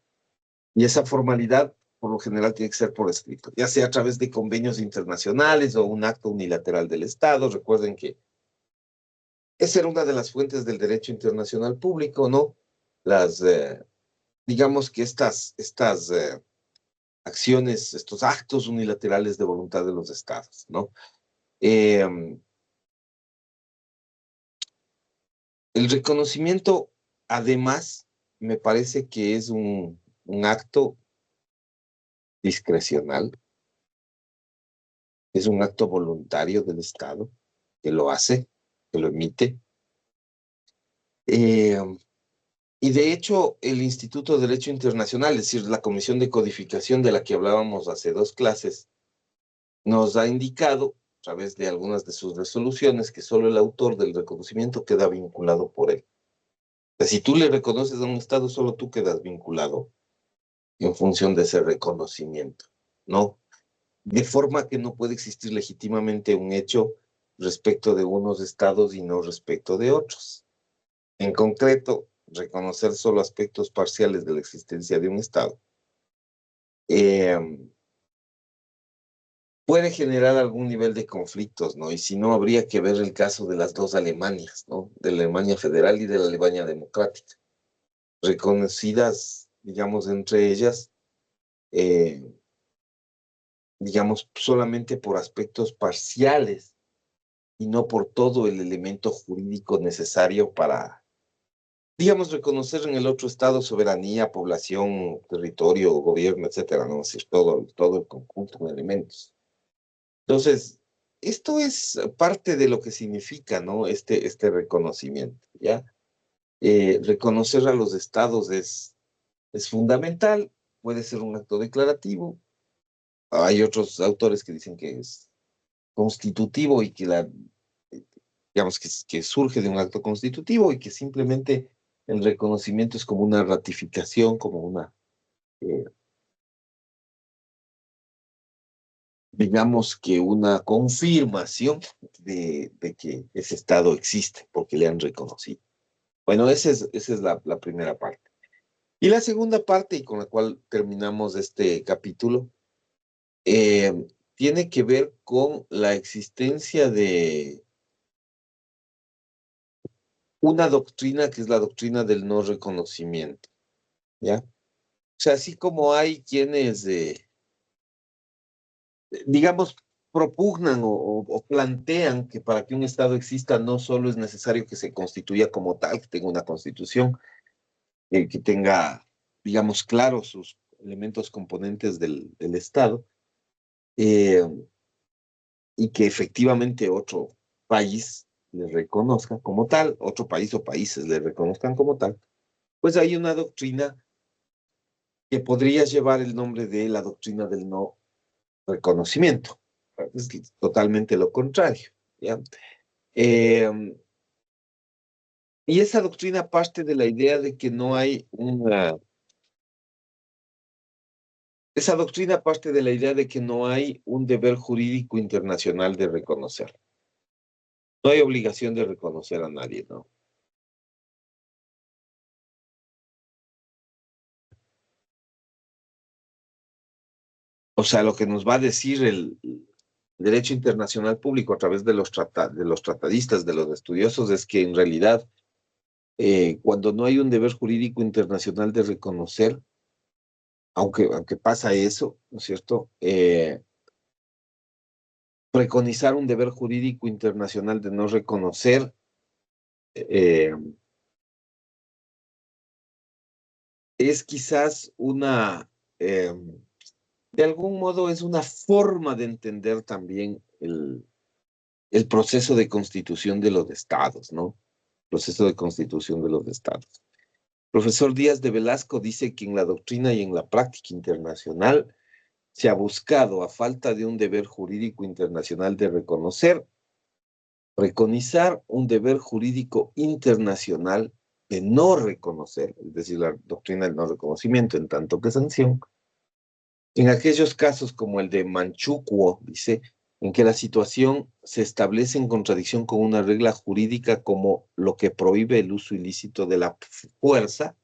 Y esa formalidad, por lo general, tiene que ser por escrito, ya sea a través de convenios internacionales o un acto unilateral del Estado. Recuerden que esa era una de las fuentes del derecho internacional público, ¿no? Las, digamos que estas acciones, estos actos unilaterales de voluntad de los Estados, ¿no? Eh, el reconocimiento, además, me parece que es un acto discrecional, es un acto voluntario del Estado que lo hace, que lo emite. Eh, y de hecho, el Instituto de Derecho Internacional, es decir, la Comisión de Codificación de la que hablábamos hace dos clases, nos ha indicado, a través de algunas de sus resoluciones, que solo el autor del reconocimiento queda vinculado por él. O sea, si tú le reconoces a un Estado, solo tú quedas vinculado en función de ese reconocimiento, ¿no? De forma que no puede existir legítimamente un hecho respecto de unos estados y no respecto de otros. En concreto, reconocer solo aspectos parciales de la existencia de un estado eh, puede generar algún nivel de conflictos, ¿no? Y si no, habría que ver el caso de las dos Alemanias, ¿no? De la Alemania federal y de la Alemania democrática, reconocidas, digamos, entre ellas, eh, digamos, solamente por aspectos parciales y no por todo el elemento jurídico necesario para, digamos, reconocer en el otro estado soberanía, población, territorio, gobierno, etcétera, ¿no? Es decir, todo el conjunto de elementos. Entonces, esto es parte de lo que significa, ¿no? Este reconocimiento, ¿ya? Reconocer a los estados es fundamental, puede ser un acto declarativo. Hay otros autores que dicen que es constitutivo y que digamos que surge de un acto constitutivo y que simplemente el reconocimiento es como una ratificación, como una, eh, digamos que una confirmación de que ese Estado existe porque le han reconocido. Bueno, esa es la primera parte. Y la segunda parte, y con la cual terminamos este capítulo, eh, tiene que ver con la existencia de una doctrina que es la doctrina del no reconocimiento, ¿ya? O sea, así como hay quienes, digamos, propugnan o plantean que para que un Estado exista no solo es necesario que se constituya como tal, que tenga una constitución, que tenga, digamos, claros sus elementos componentes del Estado, eh, y que efectivamente otro país le reconozca como tal, otro país o países le reconozcan como tal, pues hay una doctrina que podría llevar el nombre de la doctrina del no reconocimiento. Es totalmente lo contrario, ¿ya? Eh, y esa doctrina parte de la idea de que no hay esa doctrina parte de la idea de que no hay un deber jurídico internacional de reconocer. No hay obligación de reconocer a nadie, ¿no? o sea, lo que nos va a decir el derecho internacional público a través de de los tratadistas, de los estudiosos, es que en realidad, cuando no hay un deber jurídico internacional de reconocer, aunque pasa eso, ¿no es cierto? Preconizar un deber jurídico internacional de no reconocer eh, es quizás de algún modo es una forma de entender también el proceso de constitución de los estados, ¿no? Proceso de constitución de los estados. Profesor Díaz de Velasco dice que en la doctrina y en la práctica internacional se ha buscado, a falta de un deber jurídico internacional de reconocer, preconizar un deber jurídico internacional de no reconocer, es decir, la doctrina del no reconocimiento en tanto que sanción, en aquellos casos como el de Manchukuo, dice, en que la situación se establece en contradicción con una regla jurídica como lo que prohíbe el uso ilícito de la fuerza,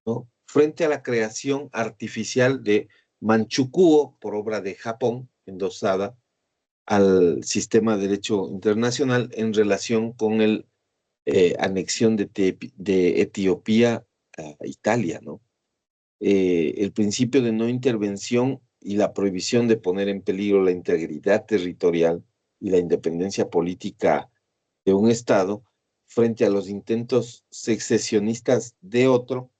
¿no? Frente a la creación artificial de Manchukuo por obra de Japón, endosada al sistema de derecho internacional en relación con el anexión de Etiopía a Italia, ¿no? El principio de no intervención y la prohibición de poner en peligro la integridad territorial y la independencia política de un Estado frente a los intentos secesionistas de otro,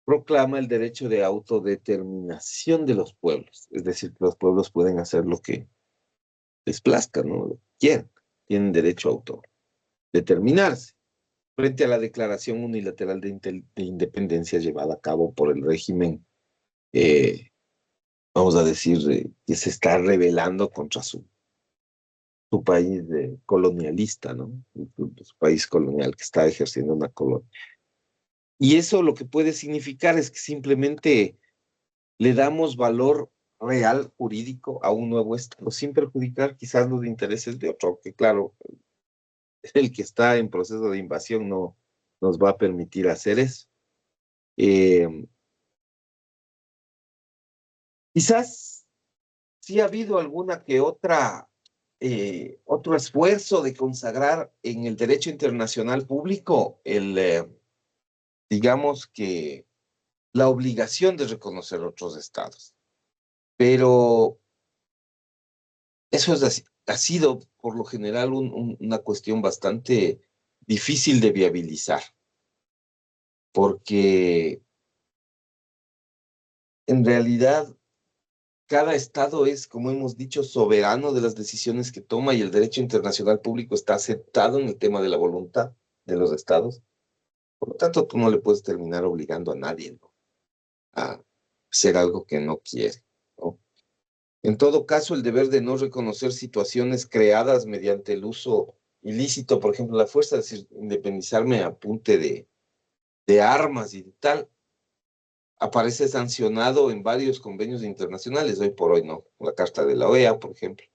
proclama el derecho de autodeterminación de los pueblos. Es decir, que los pueblos pueden hacer lo que les plazca, ¿no? Lo que quieran. Tienen derecho a autodeterminarse frente a la declaración unilateral de independencia llevada a cabo por el régimen, eh, vamos a decir, que se está rebelando contra su país colonialista, ¿no? Su país colonial que está ejerciendo una colonia. Y eso lo que puede significar es que simplemente le damos valor real jurídico a un nuevo Estado, sin perjudicar quizás los intereses de otro, que claro, el que está en proceso de invasión no nos va a permitir hacer eso. Eh, Quizás sí ha habido alguna que otra, otro esfuerzo de consagrar en el derecho internacional público digamos que la obligación de reconocer otros estados. Pero eso ha sido por lo general una cuestión bastante difícil de viabilizar, porque en realidad cada estado es, como hemos dicho, soberano de las decisiones que toma y el derecho internacional público está aceptado en el tema de la voluntad de los estados. Por lo tanto, tú no le puedes terminar obligando a nadie, ¿no? A hacer algo que no quiere, ¿no? En todo caso, el deber de no reconocer situaciones creadas mediante el uso ilícito, por ejemplo, la fuerza, es decir, independizarme a punte de armas y tal, aparece sancionado en varios convenios internacionales, hoy por hoy, ¿no? La Carta de la OEA, por ejemplo,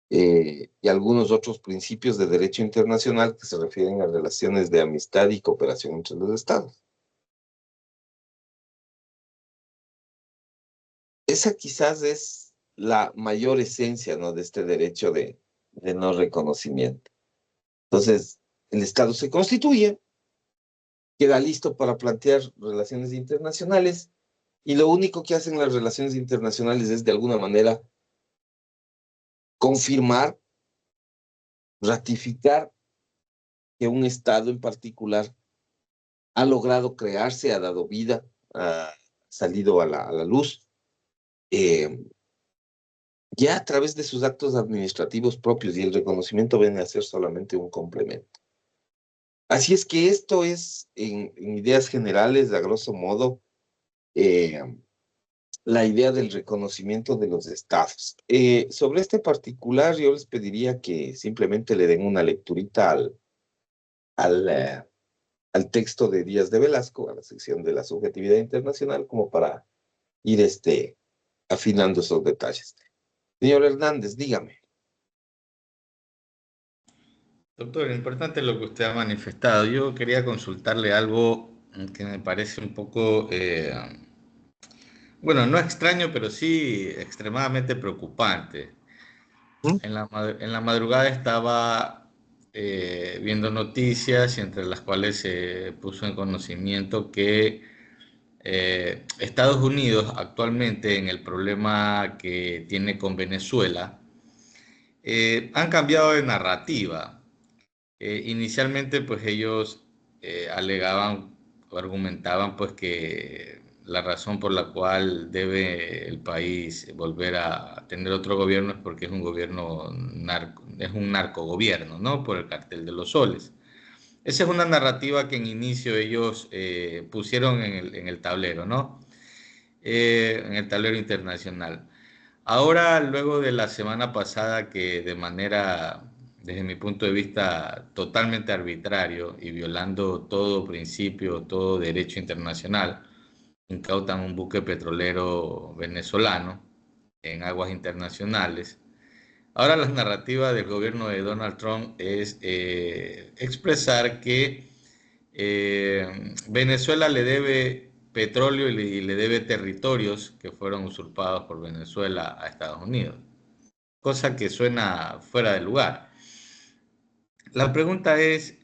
y algunos otros principios de derecho internacional que se refieren a relaciones de amistad y cooperación entre los estados. Esa quizás es la mayor esencia, ¿no? De este derecho de no reconocimiento. Entonces, el Estado se constituye, queda listo para plantear relaciones internacionales y lo único que hacen las relaciones internacionales es de alguna manera confirmar, ratificar que un Estado en particular ha logrado crearse, ha dado vida, ha salido a la luz, eh, ya a través de sus actos administrativos propios y el reconocimiento viene a ser solamente un complemento. Así es que esto es, en ideas generales, a grosso modo, eh, la idea del reconocimiento de los estados. Sobre este particular, yo les pediría que simplemente le den una lecturita al, eh, al texto de Díaz de Velasco, a la sección de la subjetividad internacional, como para ir afinando esos detalles. Señor Hernández, dígame. Doctor, importante lo que usted ha manifestado. Yo quería consultarle algo que me parece un poco Bueno, no extraño, pero sí extremadamente preocupante. ¿Mm? En la madrugada estaba viendo noticias, y entre las cuales se puso en conocimiento que Estados Unidos actualmente, en el problema que tiene con Venezuela, han cambiado de narrativa. Inicialmente, pues ellos alegaban o argumentaban pues que la razón por la cual debe el país volver a tener otro gobierno es porque es un gobierno es un narcogobierno, ¿no? Por el cartel de los soles. Esa es una narrativa que en inicio ellos pusieron en el tablero, ¿no? En el tablero internacional. Ahora, luego de la semana pasada que de manera, desde mi punto de vista, totalmente arbitrario y violando todo principio, todo derecho internacional, incautan un buque petrolero venezolano en aguas internacionales. Ahora la narrativa del gobierno de Donald Trump es expresar que Venezuela le debe petróleo y le debe territorios que fueron usurpados por Venezuela a Estados Unidos, cosa que suena fuera de lugar. La pregunta es,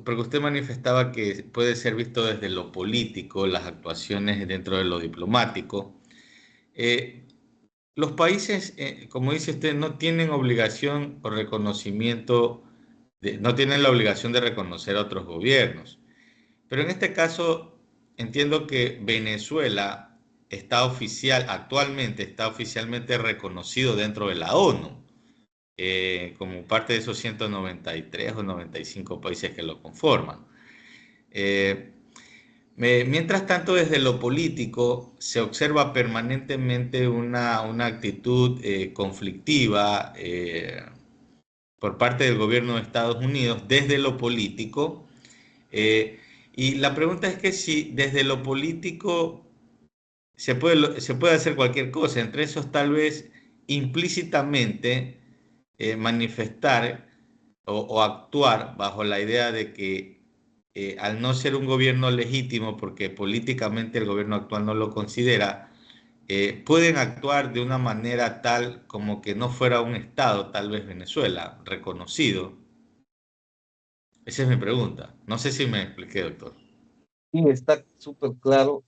porque usted manifestaba que puede ser visto desde lo político, las actuaciones dentro de lo diplomático. Eh, los países, como dice usted, no tienen obligación o reconocimiento, no tienen la obligación de reconocer a otros gobiernos. Pero en este caso, entiendo que Venezuela actualmente está oficialmente reconocido dentro de la ONU, como parte de esos 193 o 95 países que lo conforman. Eh, Mientras tanto, desde lo político se observa permanentemente una actitud conflictiva por parte del gobierno de Estados Unidos desde lo político. eh, y la pregunta es que si desde lo político se puede hacer cualquier cosa, entre esos tal vez implícitamente manifestar o actuar bajo la idea de que al no ser un gobierno legítimo, porque políticamente el gobierno actual no lo considera, pueden actuar de una manera tal como que no fuera un Estado, tal vez Venezuela, reconocido. Esa es mi pregunta. No sé si me expliqué, doctor. Sí, está súper claro.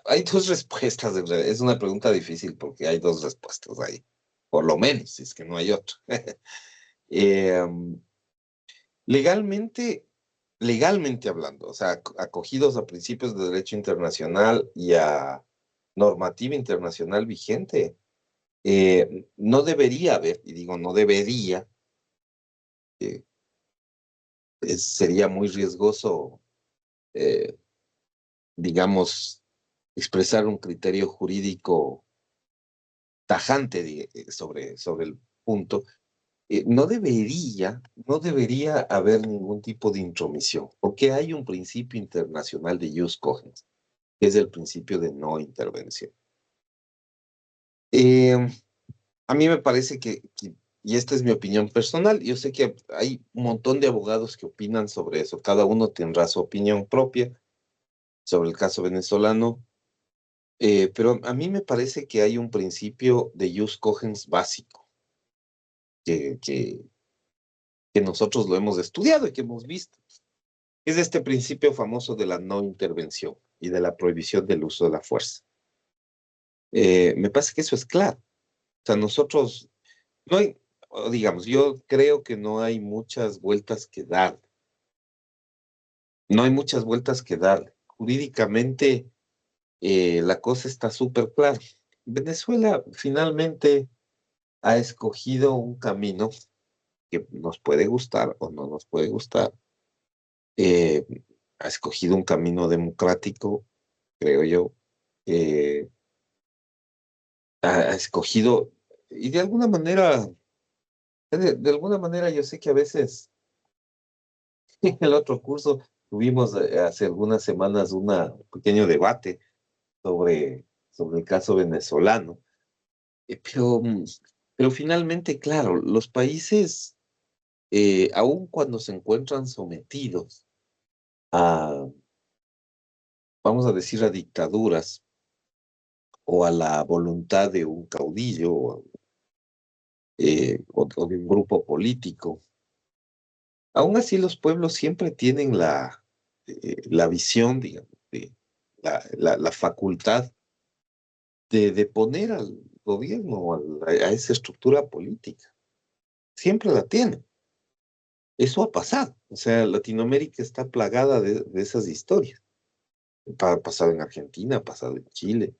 Hay dos respuestas, en realidad. Es una pregunta difícil porque hay dos respuestas ahí, por lo menos, si es que no hay otra. Em, legalmente, legalmente hablando, o sea, acogidos a principios de derecho internacional y a normativa internacional vigente, no debería haber, y digo no debería, eh, sería muy riesgoso, eh, digamos, expresar un criterio jurídico tajante sobre el punto. No debería haber ningún tipo de intromisión, porque hay un principio internacional de jus cogens, que es el principio de no intervención. Eh, a mí me parece y esta es mi opinión personal, yo sé que hay un montón de abogados que opinan sobre eso, cada uno tendrá su opinión propia sobre el caso venezolano, pero a mí me parece que hay un principio de jus cogens básico, que, que, que nosotros lo hemos estudiado y que hemos visto. Es este principio famoso de la no intervención y de la prohibición del uso de la fuerza. Me parece que eso es claro. O sea, nosotros, no hay, o digamos, yo creo que no hay muchas vueltas que dar. No hay muchas vueltas que dar. Jurídicamente, la cosa está súper clara. Venezuela finalmente ha escogido un camino que nos puede gustar o no nos puede gustar. Eh, ha escogido un camino democrático, creo yo. eh, ha escogido, y de alguna manera yo sé que a veces en el otro curso tuvimos hace algunas semanas un pequeño debate sobre el caso venezolano, eh, pero, mm, pero finalmente, claro, los países, aun cuando se encuentran sometidos a, vamos a decir, a dictaduras o a la voluntad de un caudillo o de un grupo político. Aún así, los pueblos siempre tienen la visión, digamos, la facultad de poner al gobierno o a esa estructura política. Siempre la tienen. Eso ha pasado. O sea, Latinoamérica está plagada de esas historias. Ha pasado en Argentina, ha pasado en Chile,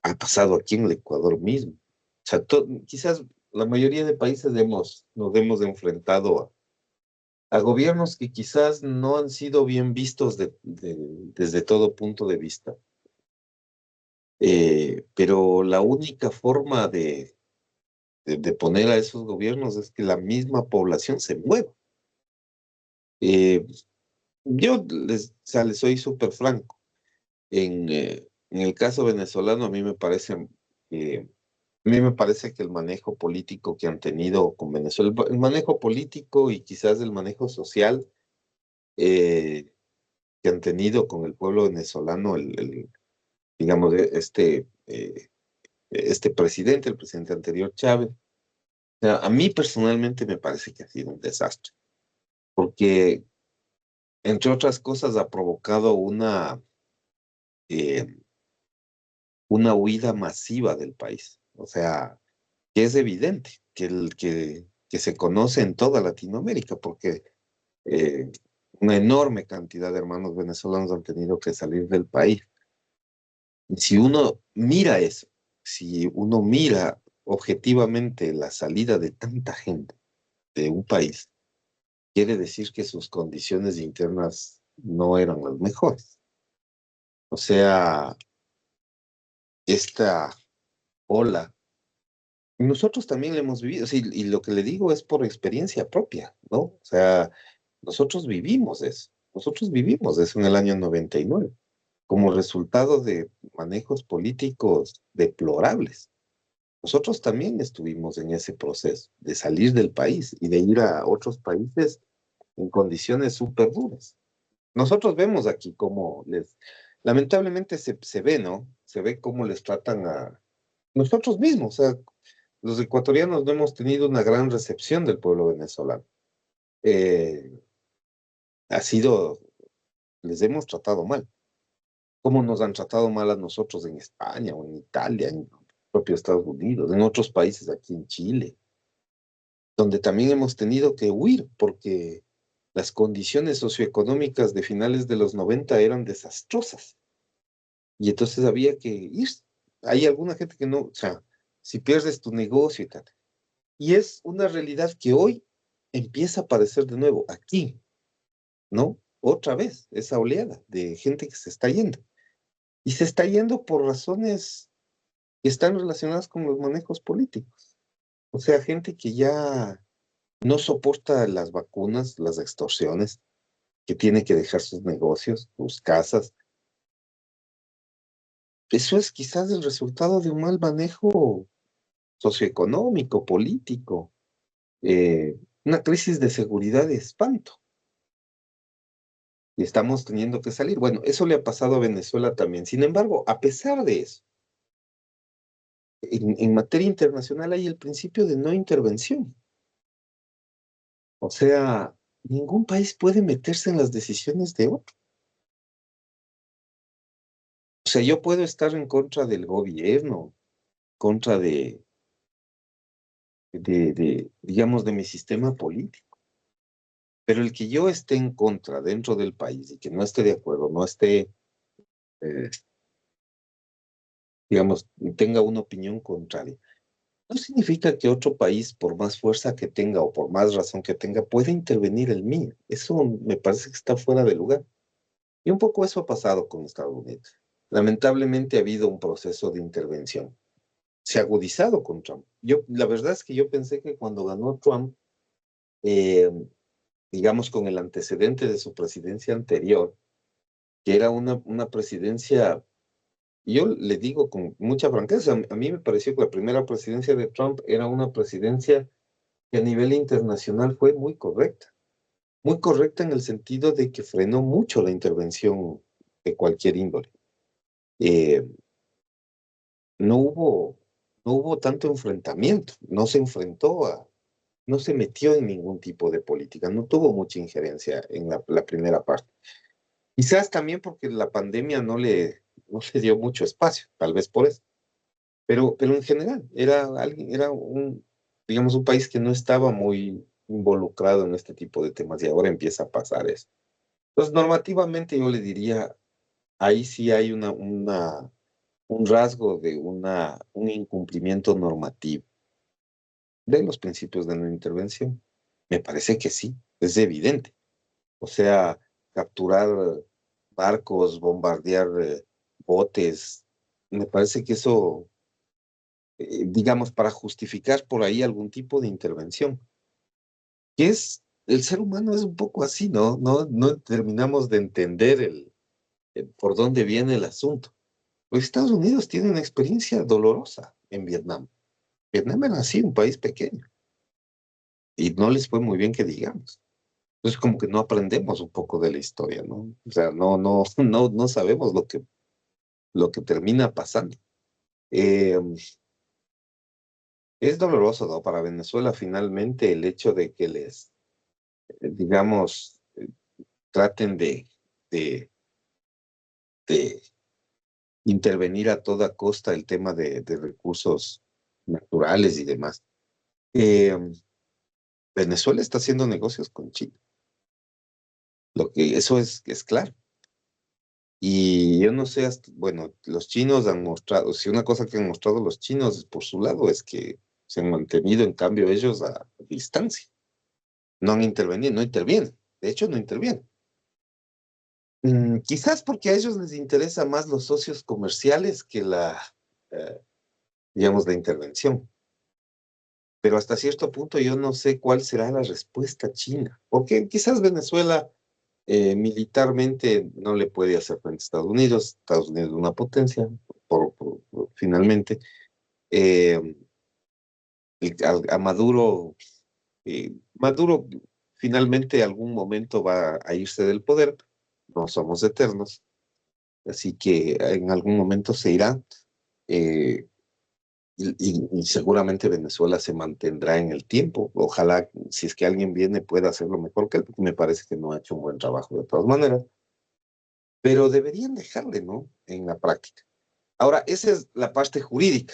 ha pasado aquí en el Ecuador mismo. O sea, quizás la mayoría de países nos hemos enfrentado a gobiernos que quizás no han sido bien vistos desde todo punto de vista. Pero la única forma de poner a esos gobiernos es que la misma población se mueva. Eh, yo o sea, les soy súper franco. En el caso venezolano, eh, a mí me parece que el manejo político que han tenido con Venezuela, el manejo político y quizás el manejo social eh, que han tenido con el pueblo venezolano, digamos, este presidente, el presidente anterior Chávez, o sea, a mí personalmente me parece que ha sido un desastre, porque entre otras cosas ha provocado eh, una huida masiva del país. O sea, que es evidente que se conoce en toda Latinoamérica, porque eh, una enorme cantidad de hermanos venezolanos han tenido que salir del país. Y si uno mira eso, si uno mira objetivamente la salida de tanta gente de un país, quiere decir que sus condiciones internas no eran las mejores. O sea, esta ola, nosotros también la hemos vivido, sí, y lo que le digo es por experiencia propia, ¿no? O sea, nosotros vivimos eso en el año 99 como resultado de manejos políticos deplorables. Nosotros también estuvimos en ese proceso de salir del país y de ir a otros países en condiciones súper duras. Nosotros vemos aquí cómo lamentablemente se ve, ¿no? Se ve cómo les tratan a nosotros mismos. O sea, los ecuatorianos no hemos tenido una gran recepción del pueblo venezolano. Eh, ha sido, les hemos tratado mal. Cómo nos han tratado mal a nosotros en España o en Italia, en propio Estados Unidos, en otros países aquí en Chile, donde también hemos tenido que huir porque las condiciones socioeconómicas de finales de los 90 eran desastrosas y entonces había que ir. Hay alguna gente que no, o sea, si pierdes tu negocio y tal. Y es una realidad que hoy empieza a aparecer de nuevo aquí, ¿no? Otra vez, esa oleada de gente que se está yendo. Y se está yendo por razones que están relacionadas con los manejos políticos. O sea, gente que ya no soporta las vacunas, las extorsiones, que tiene que dejar sus negocios, sus casas. Eso es quizás el resultado de un mal manejo socioeconómico, político, una crisis de seguridad de espanto. Y estamos teniendo que salir. Bueno, eso le ha pasado a Venezuela también. Sin embargo, a pesar de eso, en materia internacional hay el principio de no intervención. O sea, ningún país puede meterse en las decisiones de otro. O sea, yo puedo estar en contra del gobierno, contra digamos, de mi sistema político, pero el que yo esté en contra dentro del país y que no esté de acuerdo, no esté, eh, digamos, tenga una opinión contraria, no significa que otro país, por más fuerza que tenga o por más razón que tenga, pueda intervenir el mío. Eso me parece que está fuera de lugar. Y un poco eso ha pasado con Estados Unidos. Lamentablemente ha habido un proceso de intervención. Se ha agudizado con Trump. La verdad es que yo pensé que cuando ganó Trump, eh, digamos con el antecedente de su presidencia anterior, que era una presidencia, yo le digo con mucha franqueza, a mí me pareció que la primera presidencia de Trump era una presidencia que a nivel internacional fue muy correcta en el sentido de que frenó mucho la intervención de cualquier índole. eh, no hubo, no hubo tanto enfrentamiento, no se metió en ningún tipo de política, no tuvo mucha injerencia en la primera parte. Quizás también porque la pandemia no le dio mucho espacio, tal vez por eso. Pero en general, digamos, un país que no estaba muy involucrado en este tipo de temas y ahora empieza a pasar eso. Entonces, normativamente yo le diría, ahí sí hay un rasgo de un incumplimiento normativo de los principios de no intervención. Me parece que sí, es evidente. O sea, capturar barcos, bombardear botes, me parece que eso, digamos, para justificar por ahí algún tipo de intervención, que es, el ser humano es un poco así, ¿no? No terminamos de entender por dónde viene el asunto. Los Estados Unidos tienen una experiencia dolorosa en Vietnam. Vietnam era así, un país pequeño, y no les fue muy bien que digamos. Entonces, como que no aprendemos un poco de la historia, ¿no? O sea, no sabemos lo que termina pasando. Eh, es doloroso, ¿no? Para Venezuela, finalmente, el hecho de que digamos, traten de, de intervenir a toda costa el tema de recursos naturales y demás. Eh, Venezuela está haciendo negocios con China. Eso es claro. Y yo no sé, bueno, los chinos han mostrado, si una cosa que han mostrado los chinos por su lado es que se han mantenido, en cambio, ellos a distancia. No han intervenido, no intervienen. De hecho, no intervienen. Quizás porque a ellos les interesa más los socios comerciales que eh, digamos, la intervención. Pero hasta cierto punto yo no sé cuál será la respuesta china, porque quizás Venezuela militarmente no le puede hacer frente a Estados Unidos es una potencia, finalmente. Eh, a Maduro, Maduro finalmente algún momento va a irse del poder, no somos eternos, así que en algún momento se irá. eh, y seguramente Venezuela se mantendrá en el tiempo. Ojalá, si es que alguien viene, pueda hacerlo mejor que él, porque me parece que no ha hecho un buen trabajo de todas maneras, pero deberían dejarle, ¿no? En la práctica. Ahora, esa es la parte jurídica.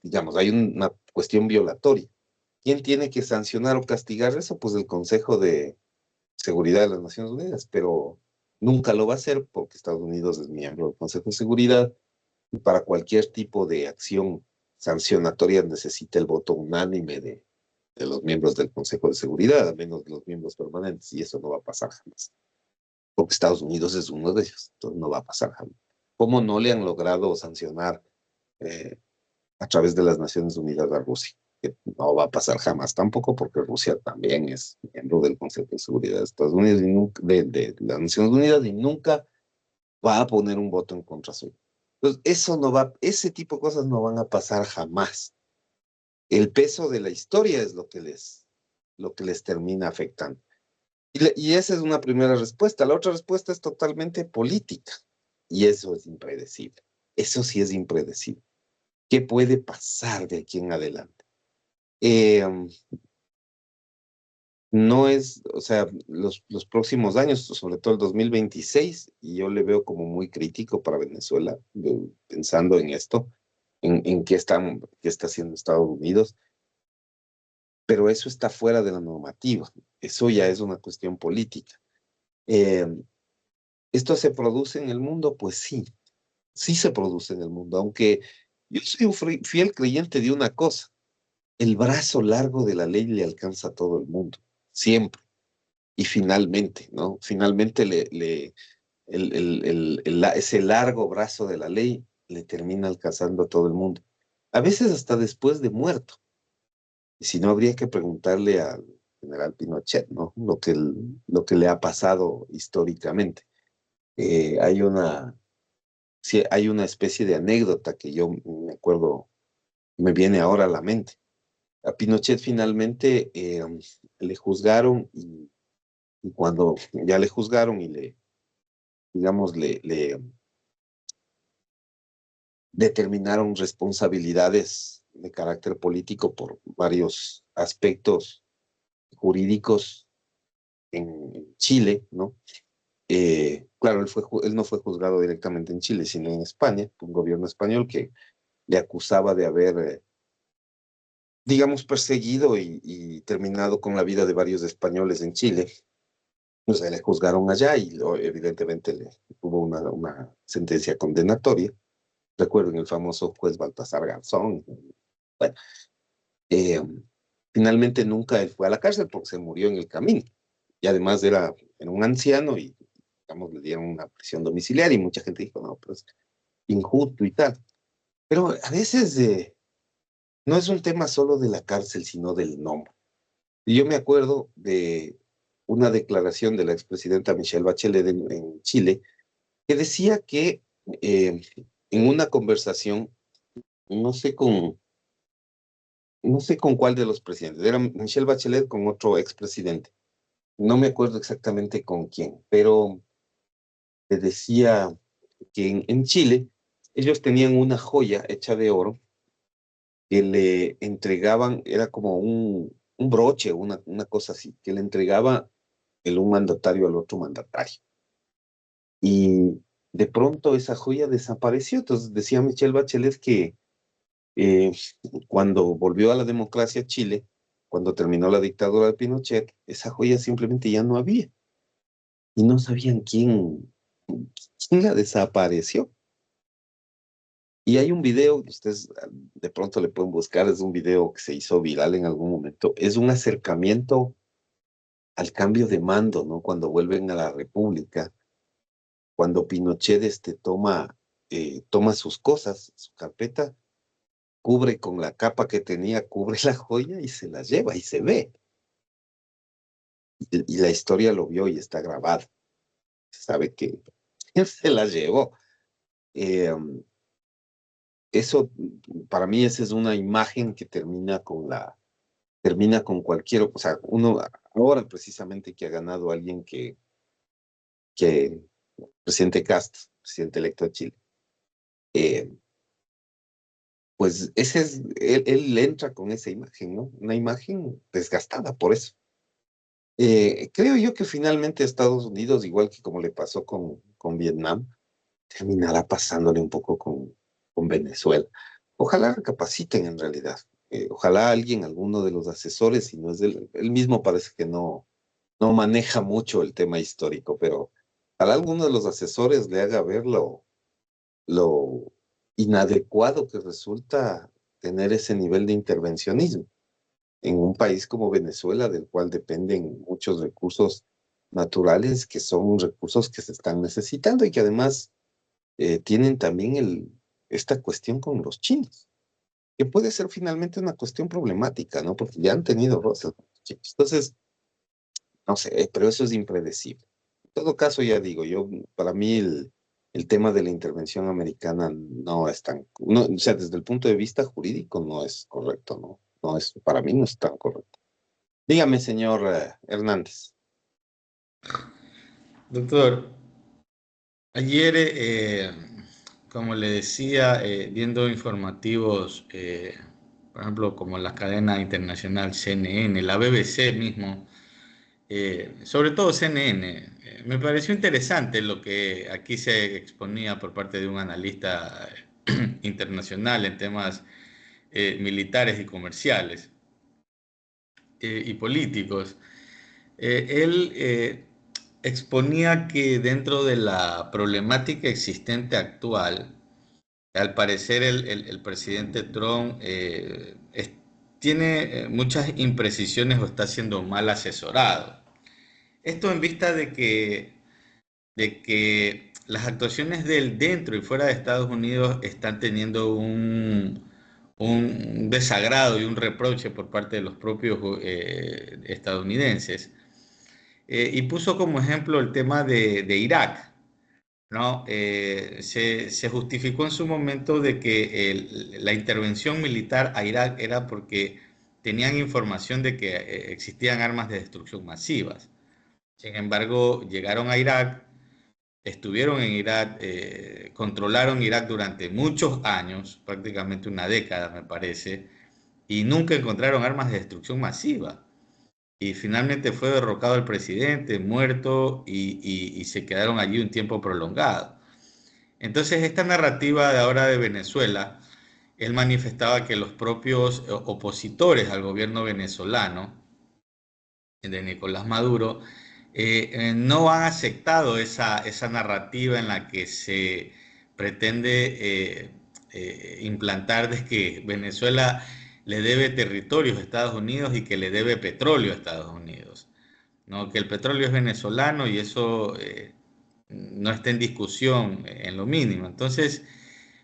Digamos, hay una cuestión violatoria. ¿Quién tiene que sancionar o castigar eso? Pues el Consejo de Seguridad de las Naciones Unidas, pero nunca lo va a hacer porque Estados Unidos es miembro del Consejo de Seguridad y para cualquier tipo de acción sancionatoria necesita el voto unánime de los miembros del Consejo de Seguridad, a menos de los miembros permanentes, y eso no va a pasar jamás, porque Estados Unidos es uno de ellos, entonces no va a pasar jamás. ¿Cómo no le han logrado sancionar eh, a través de las Naciones Unidas a Rusia? Que no va a pasar jamás tampoco, porque Rusia también es miembro del Consejo de Seguridad de Estados Unidos y de las Naciones Unidas y nunca va a poner un voto en contra suyo. Entonces, ese tipo de cosas no van a pasar jamás. El peso de la historia es lo que les termina afectando. Y esa es una primera respuesta. La otra respuesta es totalmente política. Y eso es impredecible. Eso sí es impredecible. ¿Qué puede pasar de aquí en adelante? Eh, no es, o sea, los próximos años, sobre todo el 2026, y yo le veo como muy crítico para Venezuela, pensando en esto, en qué está haciendo Estados Unidos, pero eso está fuera de la normativa, eso ya es una cuestión política. Eh, ¿Esto se produce en el mundo? Pues sí, sí se produce en el mundo, aunque yo soy un fiel creyente de una cosa, el brazo largo de la ley le alcanza a todo el mundo, siempre. Y finalmente, ¿no? Finalmente ese largo brazo de la ley le termina alcanzando a todo el mundo. A veces hasta después de muerto. Y si no, habría que preguntarle al general Pinochet, ¿no? Lo que le ha pasado históricamente. Hay sí, hay una especie de anécdota que yo me acuerdo, me viene ahora a la mente. A Pinochet finalmente le juzgaron y cuando ya le juzgaron y digamos, determinaron responsabilidades de carácter político por varios aspectos jurídicos en Chile, ¿no? Claro, él no fue juzgado directamente en Chile, sino en España, por un gobierno español que le acusaba de haber, digamos, perseguido y terminado con la vida de varios españoles en Chile. O sea, le juzgaron allá y evidentemente le hubo una sentencia condenatoria. Recuerden el famoso juez Baltasar Garzón. Bueno, eh, finalmente nunca él fue a la cárcel porque se murió en el camino. Y además era un anciano y, digamos, le dieron una prisión domiciliaria y mucha gente dijo, no, pues injusto y tal. Pero a veces no es un tema solo de la cárcel, sino del nombre. Y yo me acuerdo de una declaración de la expresidenta Michelle Bachelet en Chile, que decía que en una conversación, no sé con, no sé con cuál de los presidentes, era Michelle Bachelet con otro expresidente, no me acuerdo exactamente con quién, pero le decía que en Chile ellos tenían una joya hecha de oro que le entregaban, era como un broche, una cosa así, que le entregaba un mandatario al otro mandatario. Y de pronto esa joya desapareció. Entonces decía Michelle Bachelet que eh, cuando volvió a la democracia Chile, cuando terminó la dictadura de Pinochet, esa joya simplemente ya no había. Y no sabían quién la desapareció. Y hay un video, ustedes de pronto le pueden buscar, es un video que se hizo viral en algún momento, es un acercamiento al cambio de mando, ¿no? Cuando vuelven a la República, cuando Pinochet toma sus cosas, su carpeta, cubre con la capa que tenía, cubre la joya y se la lleva y se ve. Y la historia lo vio y está grabada. Se sabe que él se la llevó. Eh, eso, para mí, esa es una imagen que termina con cualquier, o sea, uno, ahora precisamente que ha ganado alguien presidente Cast, presidente electo de Chile, eh, pues él entra con esa imagen, ¿no? Una imagen desgastada por eso. Creo yo que finalmente Estados Unidos, igual que como le pasó con Vietnam, terminará pasándole un poco con Venezuela. Ojalá recapaciten en realidad. Ojalá alguno de los asesores, si no es él mismo parece que no maneja mucho el tema histórico, pero ojalá alguno de los asesores le haga ver lo inadecuado que resulta tener ese nivel de intervencionismo en un país como Venezuela, del cual dependen muchos recursos naturales, que son recursos que se están necesitando y que además tienen también esta cuestión con los chinos, que puede ser finalmente una cuestión problemática, ¿no? Porque ya han tenido roces con los chinos. Entonces, no sé, pero eso es impredecible. En todo caso, ya digo, para mí el tema de la intervención americana no es no, o sea, desde el punto de vista jurídico no es correcto, ¿no? Para mí no es tan correcto. Dígame, señor Hernández. Doctor, ayer, como le decía, viendo informativos, por ejemplo, como la cadena internacional CNN, la BBC mismo, sobre todo CNN, me pareció interesante lo que aquí se exponía por parte de un analista internacional en temas militares y comerciales y políticos. Él exponía que dentro de la problemática existente actual, al parecer el presidente Trump tiene muchas imprecisiones o está siendo mal asesorado. Esto en vista de que las actuaciones del dentro y fuera de Estados Unidos están teniendo un desagrado y un reproche por parte de los propios estadounidenses. Y puso como ejemplo el tema de Irak, ¿no? Se justificó en su momento de que la intervención militar a Irak era porque tenían información de que existían armas de destrucción masivas. Sin embargo, llegaron a Irak, estuvieron en Irak, controlaron Irak durante muchos años, prácticamente una década me parece, y nunca encontraron armas de destrucción masiva. Y finalmente fue derrocado el presidente, muerto, y se quedaron allí un tiempo prolongado. Entonces, esta narrativa de ahora de Venezuela, él manifestaba que los propios opositores al gobierno venezolano, de Nicolás Maduro, no han aceptado esa narrativa en la que se pretende implantar de que Venezuela le debe territorios a Estados Unidos y que le debe petróleo a Estados Unidos, ¿no? Que el petróleo es venezolano y eso no está en discusión en lo mínimo. Entonces,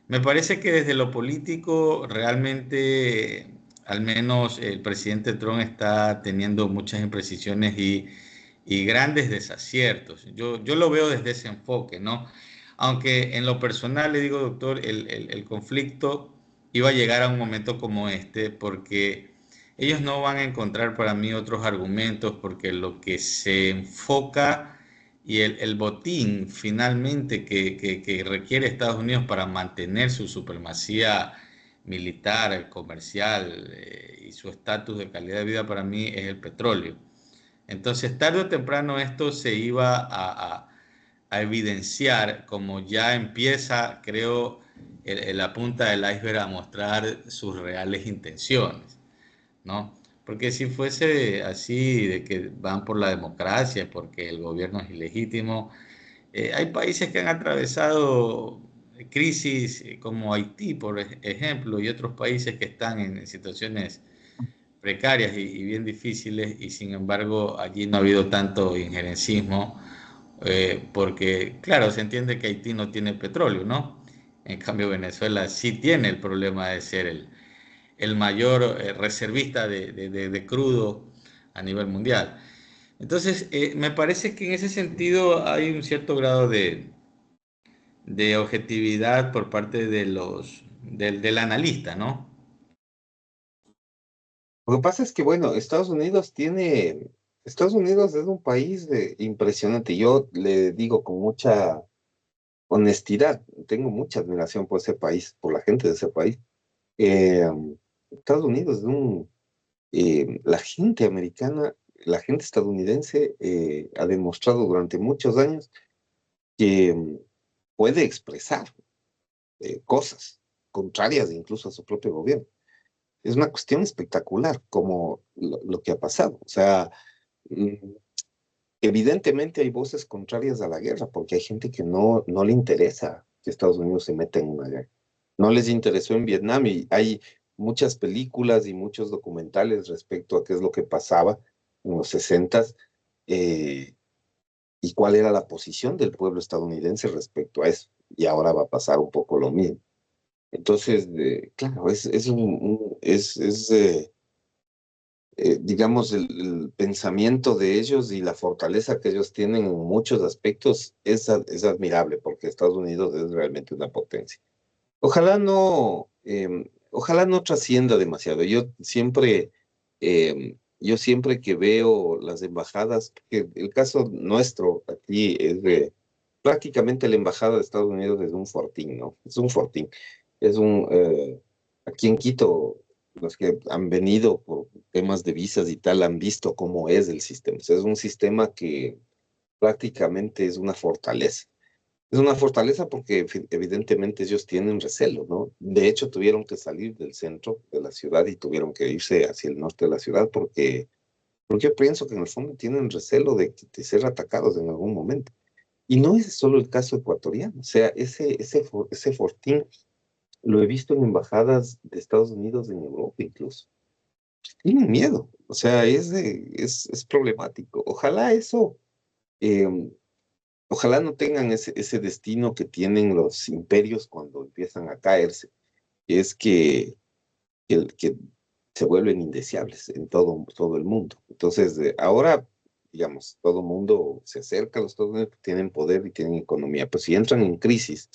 me parece que desde lo político realmente, al menos el presidente Trump está teniendo muchas imprecisiones y grandes desaciertos. Yo lo veo desde ese enfoque, ¿no? Aunque en lo personal le digo, doctor, el conflicto iba a llegar a un momento como este porque ellos no van a encontrar para mí otros argumentos porque lo que se enfoca y el botín finalmente que requiere Estados Unidos para mantener su supremacía militar, comercial y su estatus de calidad de vida para mí es el petróleo. Entonces, tarde o temprano esto se iba a evidenciar como ya empieza, creo, la punta del iceberg a mostrar sus reales intenciones, ¿no? Porque si fuese así, de que van por la democracia, porque el gobierno es ilegítimo, hay países que han atravesado crisis como Haití, por ejemplo, y otros países que están en situaciones precarias y bien difíciles, y sin embargo allí no ha habido tanto injerencismo, porque claro, se entiende que Haití no tiene petróleo, ¿no? En cambio Venezuela sí tiene el problema de ser el mayor reservista de crudo a nivel mundial. Entonces, me parece que en ese sentido hay un cierto grado de objetividad por parte del analista, ¿no? Lo que pasa es que, bueno, Estados Unidos es un país impresionante. Yo le digo con mucha honestidad, tengo mucha admiración por ese país, por la gente de ese país. Eh, Estados Unidos es la gente americana, la gente estadounidense ha demostrado durante muchos años que puede expresar cosas contrarias incluso a su propio gobierno. Es una cuestión espectacular como lo que ha pasado. O sea, mm, evidentemente hay voces contrarias a la guerra, porque hay gente que no le interesa que Estados Unidos se meta en una guerra. No les interesó en Vietnam y hay muchas películas y muchos documentales respecto a qué es lo que pasaba en los 60 y cuál era la posición del pueblo estadounidense respecto a eso. Y ahora va a pasar un poco lo mismo. Entonces, claro, digamos, el pensamiento de ellos y la fortaleza que ellos tienen en muchos aspectos es admirable porque Estados Unidos es realmente una potencia. Ojalá no trascienda demasiado. Yo siempre que veo las embajadas, que el caso nuestro aquí es de prácticamente la embajada de Estados Unidos es un fortín, ¿no? Es un fortín. Aquí en Quito, los que han venido por temas de visas y tal han visto cómo es el sistema. O sea, es un sistema que prácticamente es una fortaleza. Es una fortaleza porque evidentemente ellos tienen recelo, ¿no? De hecho, tuvieron que salir del centro de la ciudad y tuvieron que irse hacia el norte de la ciudad porque yo pienso que en el fondo tienen recelo de ser atacados en algún momento. Y no es solo el caso ecuatoriano, o sea, ese fortín lo he visto en embajadas de Estados Unidos en Europa incluso. Tienen miedo, o sea, es problemático. Eh, Ojalá no tengan ese destino que tienen los imperios cuando empiezan a caerse, que es que se vuelven indeseables en todo el mundo. Entonces, ahora, digamos, todo el mundo se acerca a los Estados Unidos, tienen poder y tienen economía, pero si entran en crisis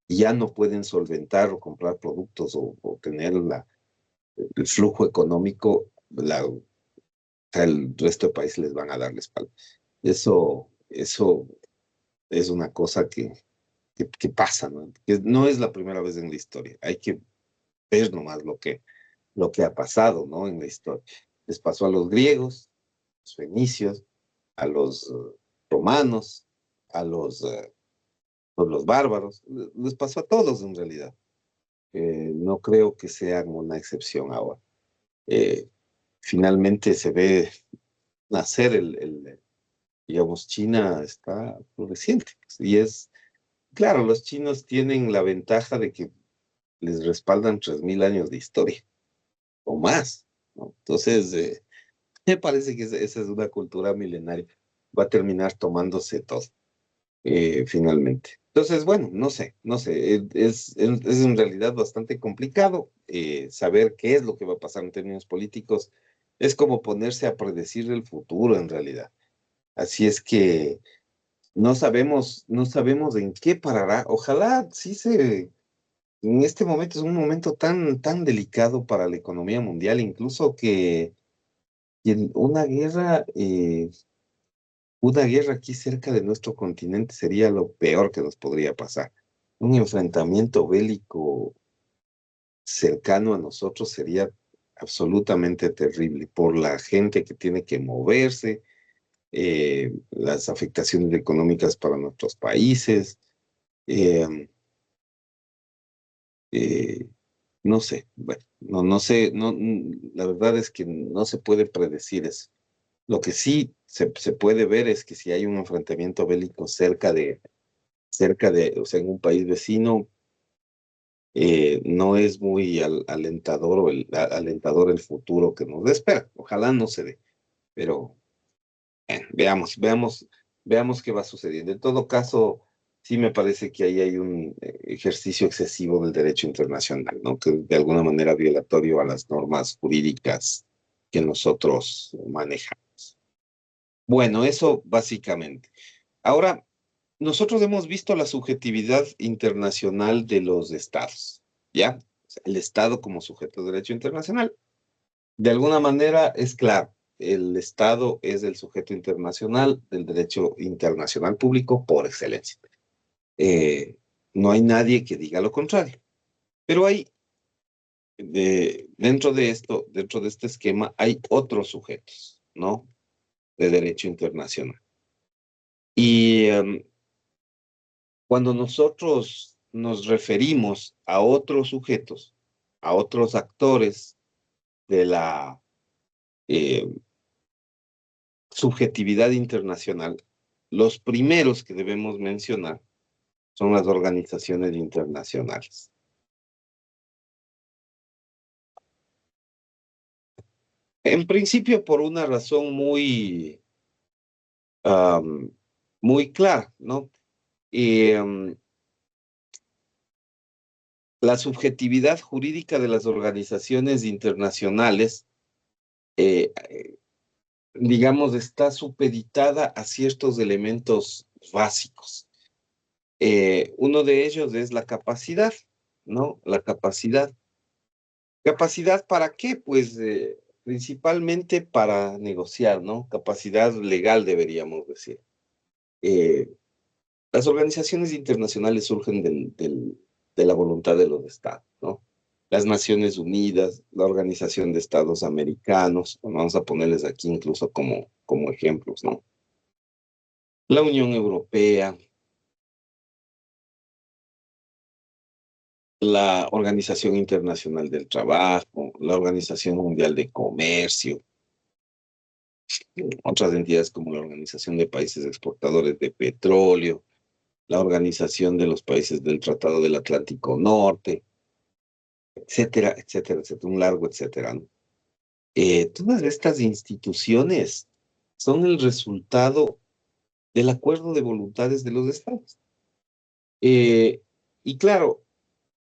y ya no pueden solventar o comprar productos o tener el flujo económico, o sea, el resto del país les van a dar la espalda. Eso es una cosa que pasa, ¿no? Que no es la primera vez en la historia. Hay que ver nomás lo que ha pasado, ¿no? En la historia. Les pasó a los griegos, los fenicios, a los romanos, a los bárbaros, les pasó a todos en realidad. No creo que sean una excepción ahora. Eh, Finalmente se ve nacer digamos, China está floreciente. Y es, claro, los chinos tienen la ventaja de que les respaldan 3000 años de historia o más, ¿no? Entonces, me parece que esa es una cultura milenaria. Va a terminar tomándose todo, finalmente. Entonces, bueno, no sé, es en realidad bastante complicado saber qué es lo que va a pasar en términos políticos. Es como ponerse a predecir el futuro en realidad. Así es que no sabemos en qué parará. Ojalá en este momento es un momento tan delicado para la economía mundial, incluso que en una guerra aquí cerca de nuestro continente sería lo peor que nos podría pasar. Un enfrentamiento bélico cercano a nosotros sería absolutamente terrible por la gente que tiene que moverse, las afectaciones económicas para nuestros países. eh, eh, no sé, bueno, no sé, la verdad es que no se puede predecir eso. Lo que sí se puede ver es que si hay un enfrentamiento bélico o sea, en un país vecino, no es muy alentador alentador el futuro que nos espera. Ojalá no se dé, pero veamos qué va sucediendo. En todo caso, sí me parece que ahí hay un ejercicio excesivo del derecho internacional, ¿no? Que de alguna manera violatorio a las normas jurídicas que nosotros manejamos. Bueno, eso básicamente. Ahora, nosotros hemos visto la subjetividad internacional de los estados, ¿ya? O sea, el Estado como sujeto de derecho internacional. De alguna manera es claro, el Estado es el sujeto internacional del derecho internacional público por excelencia. Eh, no hay nadie que diga lo contrario. Pero dentro de este esquema, hay otros sujetos, ¿no? De derecho internacional. Y cuando nosotros nos referimos a otros sujetos, a otros actores de la eh, subjetividad internacional, los primeros que debemos mencionar son las organizaciones internacionales. En principio, por una razón am, muy clara, ¿no? Y, la subjetividad jurídica de las organizaciones internacionales, eh, digamos, está supeditada a ciertos elementos básicos. Uno de ellos es la capacidad, ¿no? La capacidad. ¿Capacidad para qué? Pues principalmente para negociar, ¿no? Capacidad legal, deberíamos decir. Eh, las organizaciones internacionales surgen de la voluntad de los estados, ¿no? Las Naciones Unidas, la Organización de Estados Americanos, bueno, vamos a ponerles aquí incluso como ejemplos, ¿no? La Unión Europea, la Organización Internacional del Trabajo, la Organización Mundial de Comercio, otras entidades como la Organización de Países Exportadores de Petróleo, la Organización de los Países del Tratado del Atlántico Norte, etcétera, etcétera, etcétera, un largo etcétera, ¿no? Todas estas instituciones son el resultado del acuerdo de voluntades de los estados. Eh, y claro,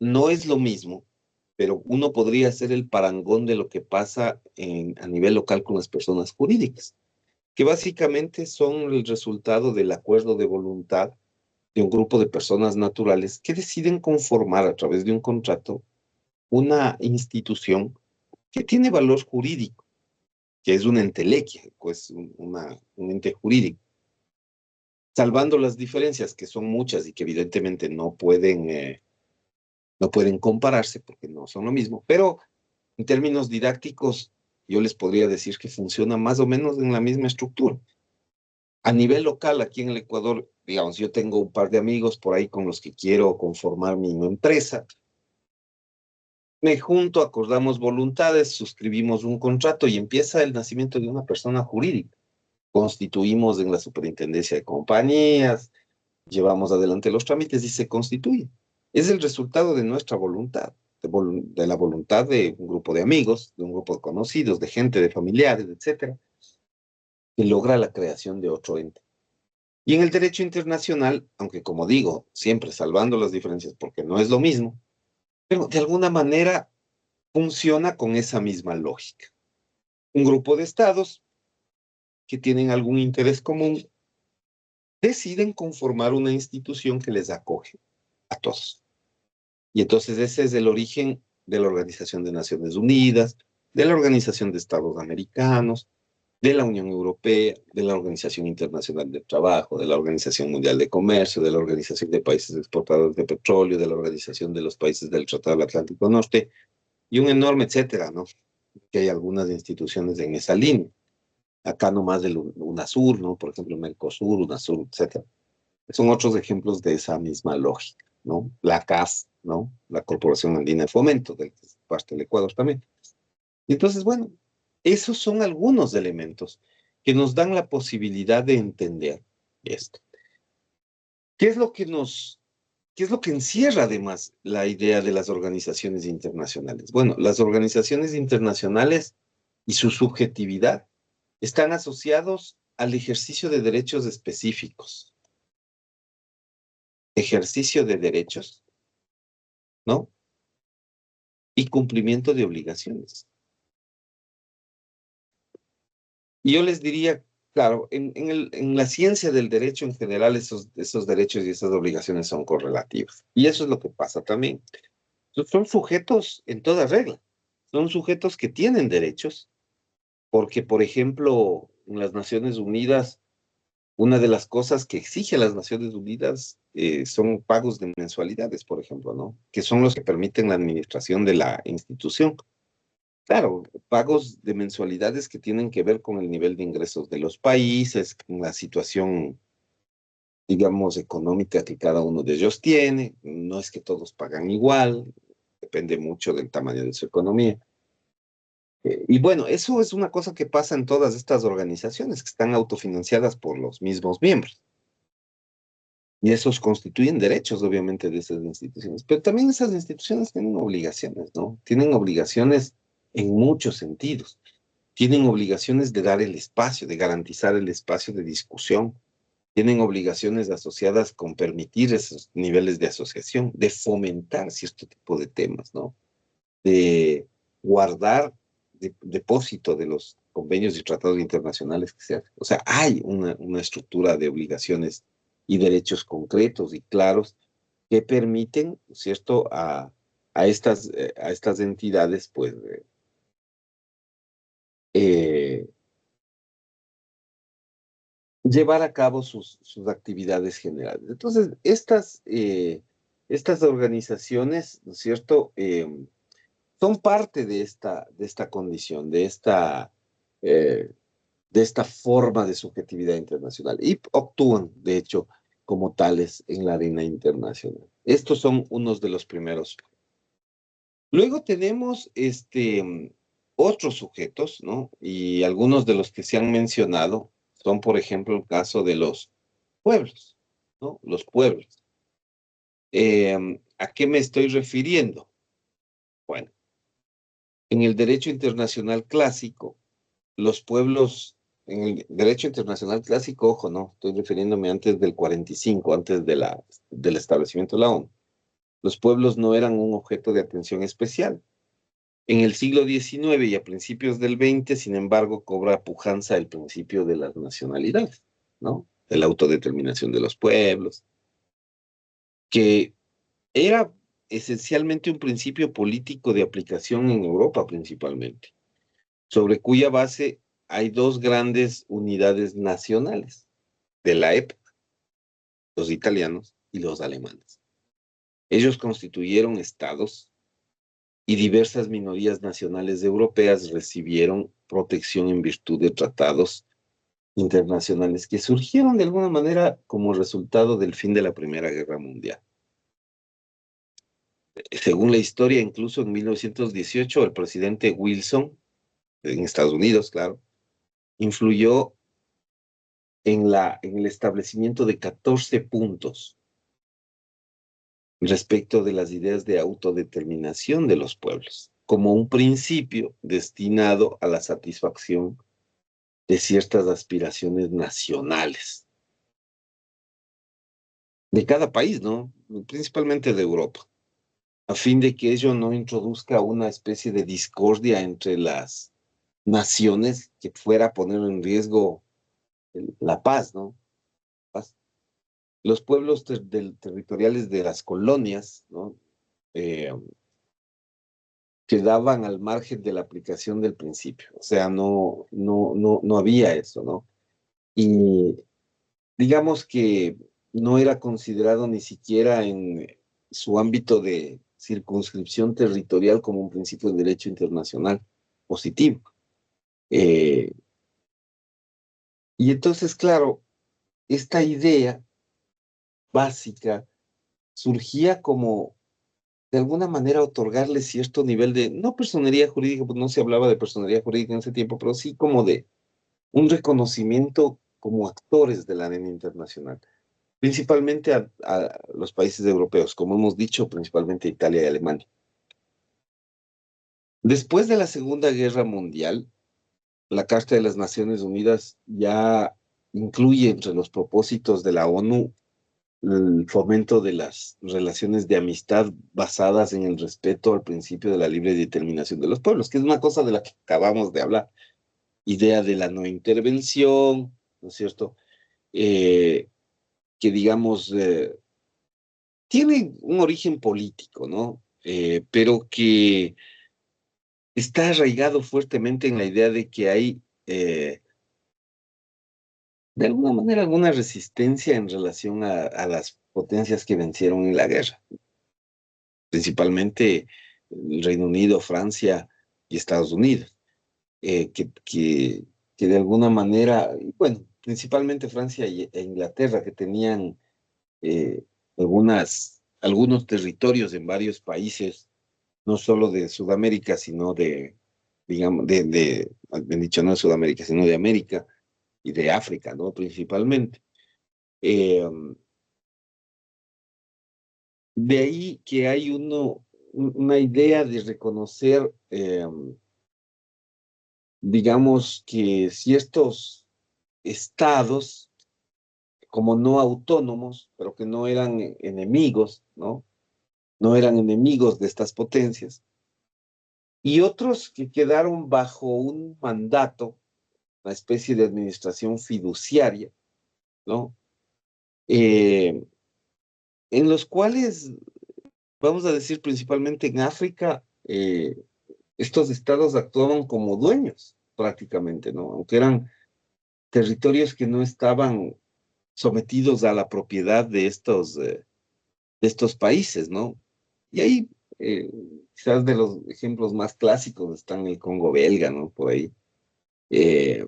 no es lo mismo, pero uno podría hacer el parangón de lo que pasa a nivel local con las personas jurídicas, que básicamente son el resultado del acuerdo de voluntad de un grupo de personas naturales que deciden conformar a través de un contrato una institución que tiene valor jurídico, que es una entelequia, pues un ente jurídico. salvando las diferencias, que son muchas y que evidentemente no pueden compararse porque no son lo mismo, pero en términos didácticos, yo les podría decir que funciona más o menos en la misma estructura. A nivel local, aquí en el Ecuador, digamos, yo tengo un par de amigos por ahí con los que quiero conformar mi empresa. Me junto, acordamos voluntades, suscribimos un contrato y empieza el nacimiento de una persona jurídica. Constituimos en la superintendencia de compañías, llevamos adelante los trámites y se constituye. Es el resultado de nuestra voluntad, de la voluntad de un grupo de amigos, de un grupo de conocidos, de gente, de familiares, etcétera, que logra la creación de otro ente. Y en el derecho internacional, aunque como digo, siempre salvando las diferencias porque no es lo mismo, pero de alguna manera funciona con esa misma lógica. Un grupo de estados que tienen algún interés común deciden conformar una institución que les acoge a todos. Y entonces ese es el origen de la Organización de Naciones Unidas, de la Organización de Estados Americanos, de la Unión Europea, de la Organización Internacional del Trabajo, de la Organización Mundial de Comercio, de la Organización de Países Exportadores de Petróleo, de la Organización de los Países del Tratado del Atlántico Norte, y un enorme etcétera, ¿no? Que hay algunas instituciones en esa línea. Acá nomás del UNASUR, ¿no? Por ejemplo, Mercosur, UNASUR, etcétera. Son otros ejemplos de esa misma lógica, ¿no? La CAS, ¿no? La Corporación Andina de Fomento, del que es parte del Ecuador también. Y entonces, bueno, esos son algunos elementos que nos dan la posibilidad de entender esto. ¿Qué es lo que qué es lo que encierra además la idea de las organizaciones internacionales? Bueno, las organizaciones internacionales y su subjetividad están asociados al ejercicio de derechos específicos. Ejercicio de derechos, ¿no? Y cumplimiento de obligaciones. Y yo les diría, claro, en la ciencia del derecho en general, esos derechos y esas obligaciones son correlativos. Y eso es lo que pasa también. Son sujetos en toda regla. Son sujetos que tienen derechos, porque, por ejemplo, en las Naciones Unidas, una de las cosas que exige las Naciones Unidas son pagos de mensualidades, por ejemplo, ¿no? Que son los que permiten la administración de la institución. Claro, pagos de mensualidades que tienen que ver con el nivel de ingresos de los países, con la situación, digamos, económica que cada uno de ellos tiene. No es que todos pagan igual, depende mucho del tamaño de su economía. Y bueno, eso es una cosa que pasa en todas estas organizaciones que están autofinanciadas por los mismos miembros. Y esos constituyen derechos, obviamente, de esas instituciones. Pero también esas instituciones tienen obligaciones, ¿no? Tienen obligaciones en muchos sentidos. Tienen obligaciones de dar el espacio, de garantizar el espacio de discusión. Tienen obligaciones asociadas con permitir esos niveles de asociación, de fomentar cierto tipo de temas, ¿no? De guardar depósito de los convenios y tratados internacionales que se hacen. O sea, hay una estructura de obligaciones y derechos concretos y claros que permiten, ¿cierto?, a estas entidades, pues, eh, llevar a cabo sus actividades generales. Entonces, estas organizaciones, ¿no es cierto?, son parte de esta condición, eh, de esta forma de subjetividad internacional y actúan, de hecho, como tales en la arena internacional. Estos son unos de los primeros. Luego tenemos otros sujetos, ¿no? Y algunos de los que se han mencionado son, por ejemplo, el caso de los pueblos, ¿no? Los pueblos. ¿A qué me estoy refiriendo? Bueno, en el derecho internacional clásico, los pueblos, en el derecho internacional clásico, ojo, no, estoy refiriéndome antes del 45, antes del establecimiento de la ONU. Los pueblos no eran un objeto de atención especial. En el siglo XIX y a principios del XX, sin embargo, cobra pujanza el principio de las nacionalidades, ¿no? De la autodeterminación de los pueblos, que era esencialmente un principio político de aplicación en Europa principalmente, sobre cuya base hay dos grandes unidades nacionales de la época. los italianos y los alemanes. Ellos constituyeron estados y diversas minorías nacionales europeas recibieron protección en virtud de tratados internacionales que surgieron de alguna manera como resultado del fin de la Primera Guerra Mundial. Según la historia, incluso en 1918, el presidente Wilson, en Estados Unidos, claro, influyó en el establecimiento de 14 puntos respecto de las ideas de autodeterminación de los pueblos, como un principio destinado a la satisfacción de ciertas aspiraciones nacionales de cada país, ¿no? Principalmente de Europa, a fin de que ello no introduzca una especie de discordia entre las naciones que fuera a poner en riesgo la paz, ¿no? Paz. Los pueblos territoriales de las colonias, ¿no? Eh, quedaban al margen de la aplicación del principio, o sea, no había eso, ¿no? Y digamos que no era considerado ni siquiera en su ámbito de circunscripción territorial como un principio de derecho internacional positivo. Eh, y entonces, claro, esta idea básica surgía como de alguna manera otorgarle cierto nivel de, no personería jurídica, pues no se hablaba de personería jurídica en ese tiempo, pero sí como de un reconocimiento como actores de la arena internacional, principalmente a los países europeos, como hemos dicho, principalmente Italia y Alemania. Después de la Segunda Guerra Mundial, la Carta de las Naciones Unidas ya incluye entre los propósitos de la ONU el fomento de las relaciones de amistad basadas en el respeto al principio de la libre determinación de los pueblos, que es una cosa de la que acabamos de hablar. Idea de la no intervención, ¿no es cierto? Que digamos, tiene un origen político, ¿no? Pero que está arraigado fuertemente en la idea de que hay, de alguna manera, alguna resistencia en relación a las potencias que vencieron en la guerra, principalmente el Reino Unido, Francia y Estados Unidos, que de alguna manera, bueno, principalmente Francia e Inglaterra, que tenían eh, algunos territorios en varios países, no solo de Sudamérica, sino de, digamos, bien dicho, no de Sudamérica, sino de América y de África, ¿no? Principalmente. Eh, de ahí que hay una idea de reconocer, digamos, que si estos estados, como no autónomos, pero que no eran enemigos, ¿no? No eran enemigos de estas potencias, y otros que quedaron bajo un mandato, una especie de administración fiduciaria, ¿no? Eh, en los cuales, vamos a decir principalmente en África, estos estados actuaban como dueños prácticamente, ¿no? Aunque eran territorios que no estaban sometidos a la propiedad de estos países, ¿no? Y ahí, eh, quizás de los ejemplos más clásicos están el Congo belga, ¿no? Por ahí. Eh,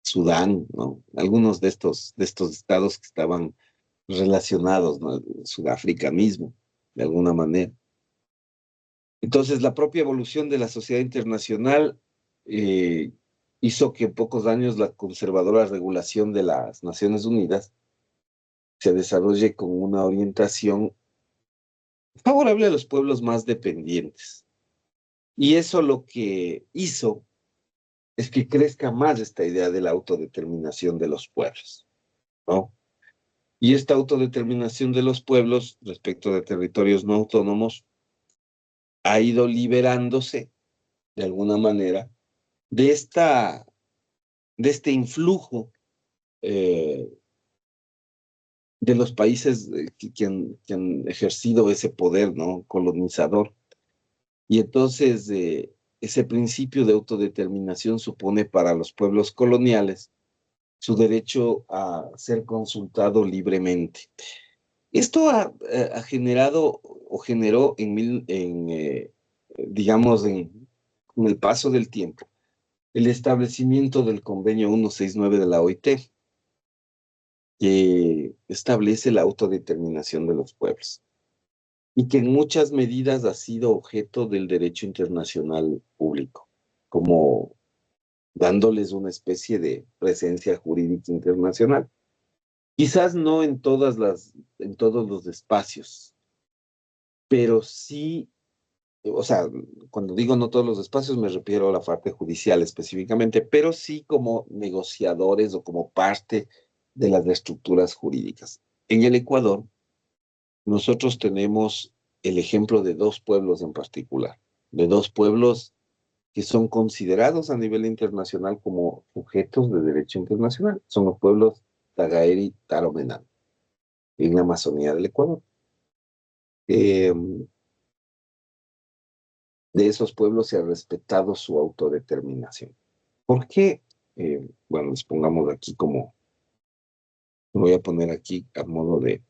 Sudán, ¿no? Algunos de estos estados que estaban relacionados, ¿no? Sudáfrica mismo, de alguna manera. Entonces, la propia evolución de la sociedad internacional eh, hizo que en pocos años la conservadora regulación de las Naciones Unidas se desarrolle con una orientación favorable a los pueblos más dependientes. Y eso lo que hizo es que crezca más esta idea de la autodeterminación de los pueblos, ¿no? Y esta autodeterminación de los pueblos respecto de territorios no autónomos ha ido liberándose de alguna manera de de este influjo eh, de los países que han ejercido ese poder, ¿no? Colonizador. Y entonces ese principio de autodeterminación supone para los pueblos coloniales su derecho a ser consultado libremente. Esto ha generado o generó digamos, con el paso del tiempo, el establecimiento del convenio 169 de la OIT, que establece la autodeterminación de los pueblos y que en muchas medidas ha sido objeto del derecho internacional público, como dándoles una especie de presencia jurídica internacional. Quizás no en todos los espacios, pero sí, o sea, cuando digo no todos los espacios me refiero a la parte judicial específicamente, pero sí como negociadores o como parte de las estructuras jurídicas. En el Ecuador, nosotros tenemos el ejemplo de dos pueblos en particular, de dos pueblos que son considerados a nivel internacional como sujetos de derecho internacional. Son los pueblos Tagaeri y Taromenán, en la Amazonía del Ecuador. Eh, de esos pueblos se ha respetado su autodeterminación. ¿Por qué? Bueno, les pongamos aquí como, voy a poner aquí a modo de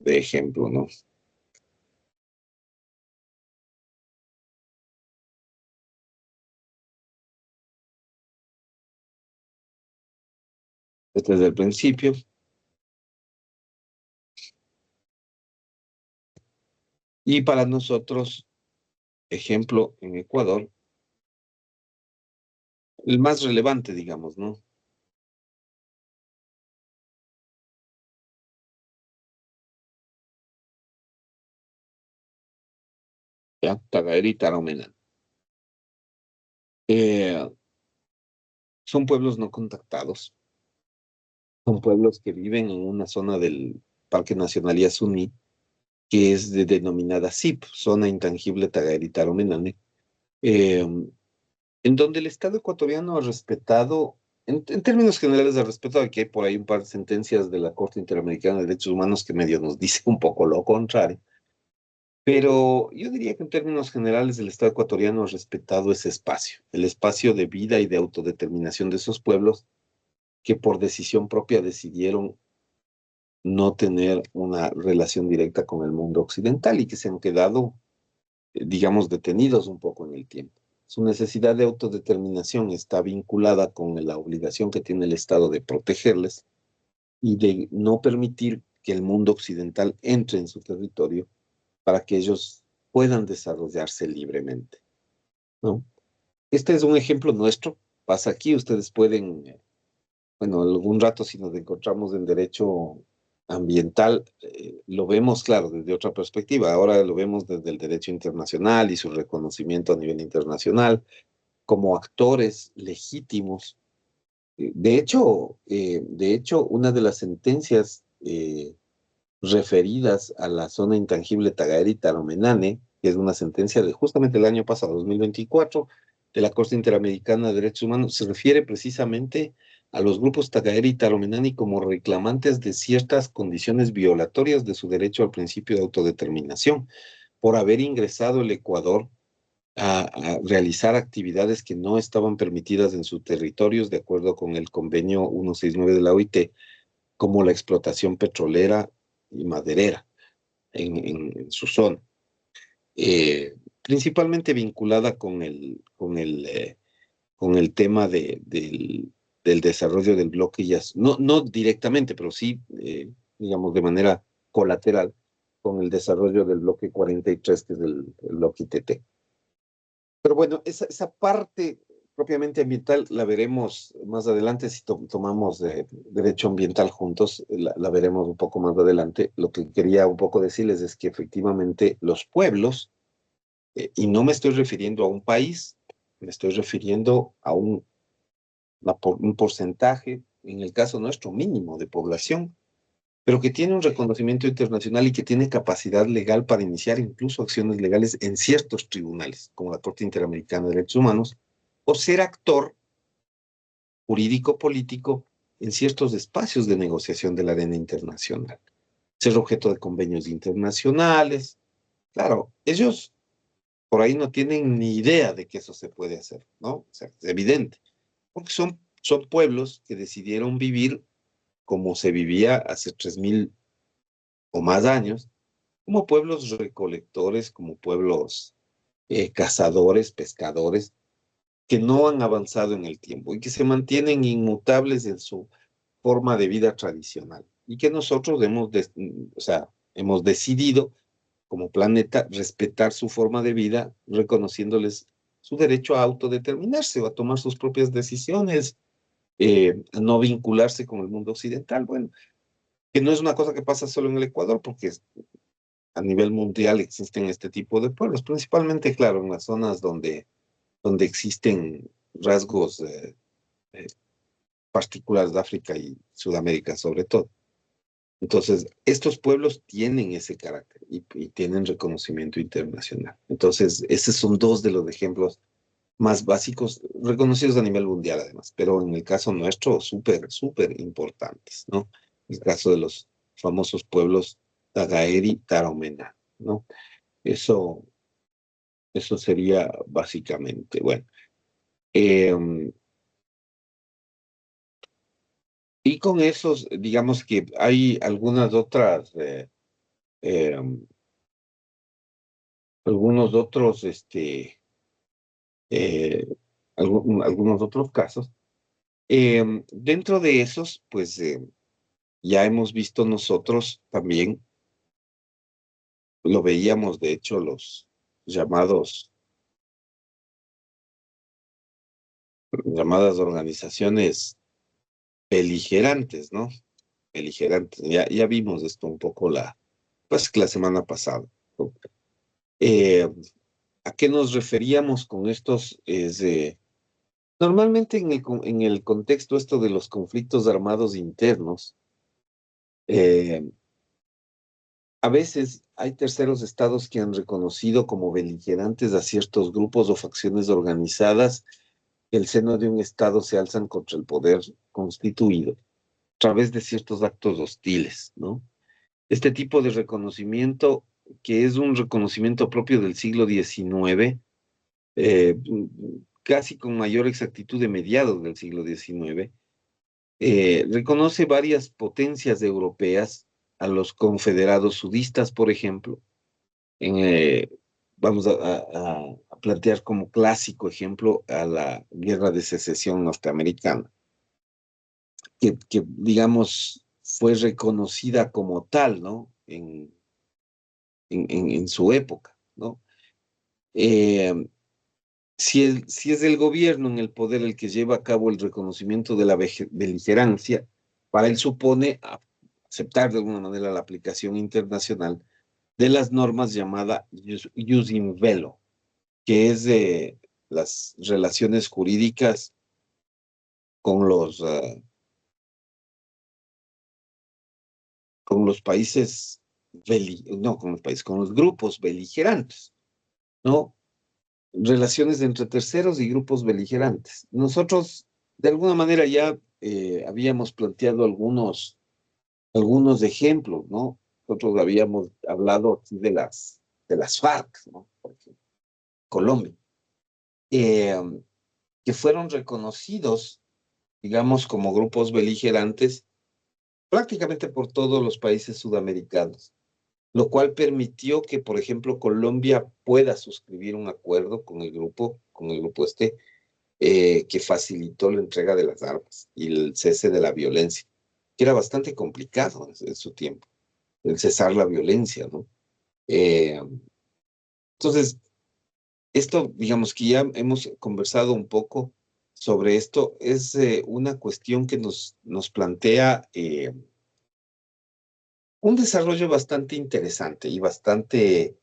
ejemplo, ¿no? Este es el principio. Y para nosotros, ejemplo, en Ecuador, el más relevante, digamos, ¿no? Ya, Tagaeri y Taromenán. Eh, son pueblos no contactados, son pueblos que viven en una zona del Parque Nacional Yasuní, que es denominada ZIP, Zona Intangible Tagaeri Taromenane, en donde el Estado ecuatoriano ha respetado, en términos generales ha respetado, aquí hay por ahí un par de sentencias de la Corte Interamericana de Derechos Humanos que medio nos dice un poco lo contrario, pero yo diría que en términos generales el Estado ecuatoriano ha respetado ese espacio, el espacio de vida y de autodeterminación de esos pueblos que por decisión propia decidieron no tener una relación directa con el mundo occidental y que se han quedado, digamos, detenidos un poco en el tiempo. Su necesidad de autodeterminación está vinculada con la obligación que tiene el Estado de protegerles y de no permitir que el mundo occidental entre en su territorio para que ellos puedan desarrollarse libremente, ¿no? Este es un ejemplo nuestro, pasa aquí, ustedes pueden bueno, algún rato si nos encontramos en derecho ambiental, lo vemos, claro, desde otra perspectiva. Ahora lo vemos desde el derecho internacional y su reconocimiento a nivel internacional como actores legítimos. De hecho, una de las sentencias referidas a la zona intangible Tagaeri Taromenane, que es una sentencia de justamente el año pasado, 2024, de la Corte Interamericana de Derechos Humanos, se refiere precisamente a los grupos Tagaeri y Taromenani como reclamantes de ciertas condiciones violatorias de su derecho al principio de autodeterminación, por haber ingresado el Ecuador a realizar actividades que no estaban permitidas en sus territorios de acuerdo con el convenio 169 de la OIT, como la explotación petrolera y maderera en su zona, principalmente vinculada con el tema del desarrollo del bloque Yas, no, no directamente, pero sí, digamos, de manera colateral, con el desarrollo del bloque 43, que es el bloque ITT. Pero bueno, esa parte propiamente ambiental la veremos más adelante si tomamos derecho ambiental juntos, la veremos un poco más adelante. Lo que quería un poco decirles es que efectivamente los pueblos, y no me estoy refiriendo a un país, me estoy refiriendo a un porcentaje, en el caso nuestro mínimo de población, pero que tiene un reconocimiento internacional y que tiene capacidad legal para iniciar incluso acciones legales en ciertos tribunales, como la Corte Interamericana de Derechos Humanos, o ser actor jurídico-político en ciertos espacios de negociación de la arena internacional, ser objeto de convenios internacionales. Claro, ellos por ahí no tienen ni idea de que eso se puede hacer, ¿no? O sea, es evidente, porque son son pueblos que decidieron vivir como se vivía hace 3.000 o más años, como pueblos recolectores, como pueblos cazadores, pescadores, que no han avanzado en el tiempo y que se mantienen inmutables en su forma de vida tradicional. Y que nosotros o sea, hemos decidido como planeta respetar su forma de vida, reconociéndoles su derecho a autodeterminarse o a tomar sus propias decisiones, a no vincularse con el mundo occidental. Bueno, que no es una cosa que pasa solo en el Ecuador, porque a nivel mundial existen este tipo de pueblos, principalmente, claro, en las zonas donde existen rasgos eh, particulares de África y Sudamérica sobre todo. Entonces, estos pueblos tienen ese carácter y tienen reconocimiento internacional. Entonces, esos son dos de los ejemplos más básicos, reconocidos a nivel mundial además, pero en el caso nuestro, súper, súper importantes, ¿no? El caso de los famosos pueblos Tagaeri, Tarahumara, ¿no? Eso, eso sería básicamente, bueno. Y con esos, digamos que hay algunas otras, eh, algunos otros, eh, algunos otros casos. Dentro de esos, pues ya hemos visto nosotros también, lo veíamos de hecho los llamados, llamadas organizaciones beligerantes, ¿no? Beligerantes. Ya vimos esto un poco pues la semana pasada, ¿no? Eh, ¿A qué nos referíamos con estos? Normalmente en el contexto esto de los conflictos armados internos, eh, a veces hay terceros estados que han reconocido como beligerantes a ciertos grupos o facciones organizadas que el seno de un estado se alzan contra el poder constituido a través de ciertos actos hostiles, ¿no? Este tipo de reconocimiento, que es un reconocimiento propio del siglo XIX, casi con mayor exactitud de mediados del siglo XIX, reconoce varias potencias europeas, a los confederados sudistas, por ejemplo, en, vamos a plantear como clásico ejemplo a la Guerra de Secesión norteamericana, que digamos fue reconocida como tal, ¿no? En su época, ¿no? Eh, si es el gobierno en el poder el que lleva a cabo el reconocimiento de la beligerancia, para él supone aceptar de alguna manera la aplicación internacional de las normas llamada jus in bello, que es de las relaciones jurídicas con con los países, no con los países, con los grupos beligerantes, ¿no? Relaciones entre terceros y grupos beligerantes. Nosotros, de alguna manera, ya habíamos planteado algunos ejemplos, ¿no? Nosotros habíamos hablado aquí de las FARC, ¿no? Por ejemplo, Colombia, eh, que fueron reconocidos, digamos, como grupos beligerantes prácticamente por todos los países sudamericanos, lo cual permitió que, por ejemplo, Colombia pueda suscribir un acuerdo con el grupo que facilitó la entrega de las armas y el cese de la violencia, que era bastante complicado en su tiempo, el cesar la violencia, ¿no? Eh, entonces, esto, digamos que ya hemos conversado un poco sobre esto, es una cuestión que nos plantea un desarrollo bastante interesante y bastante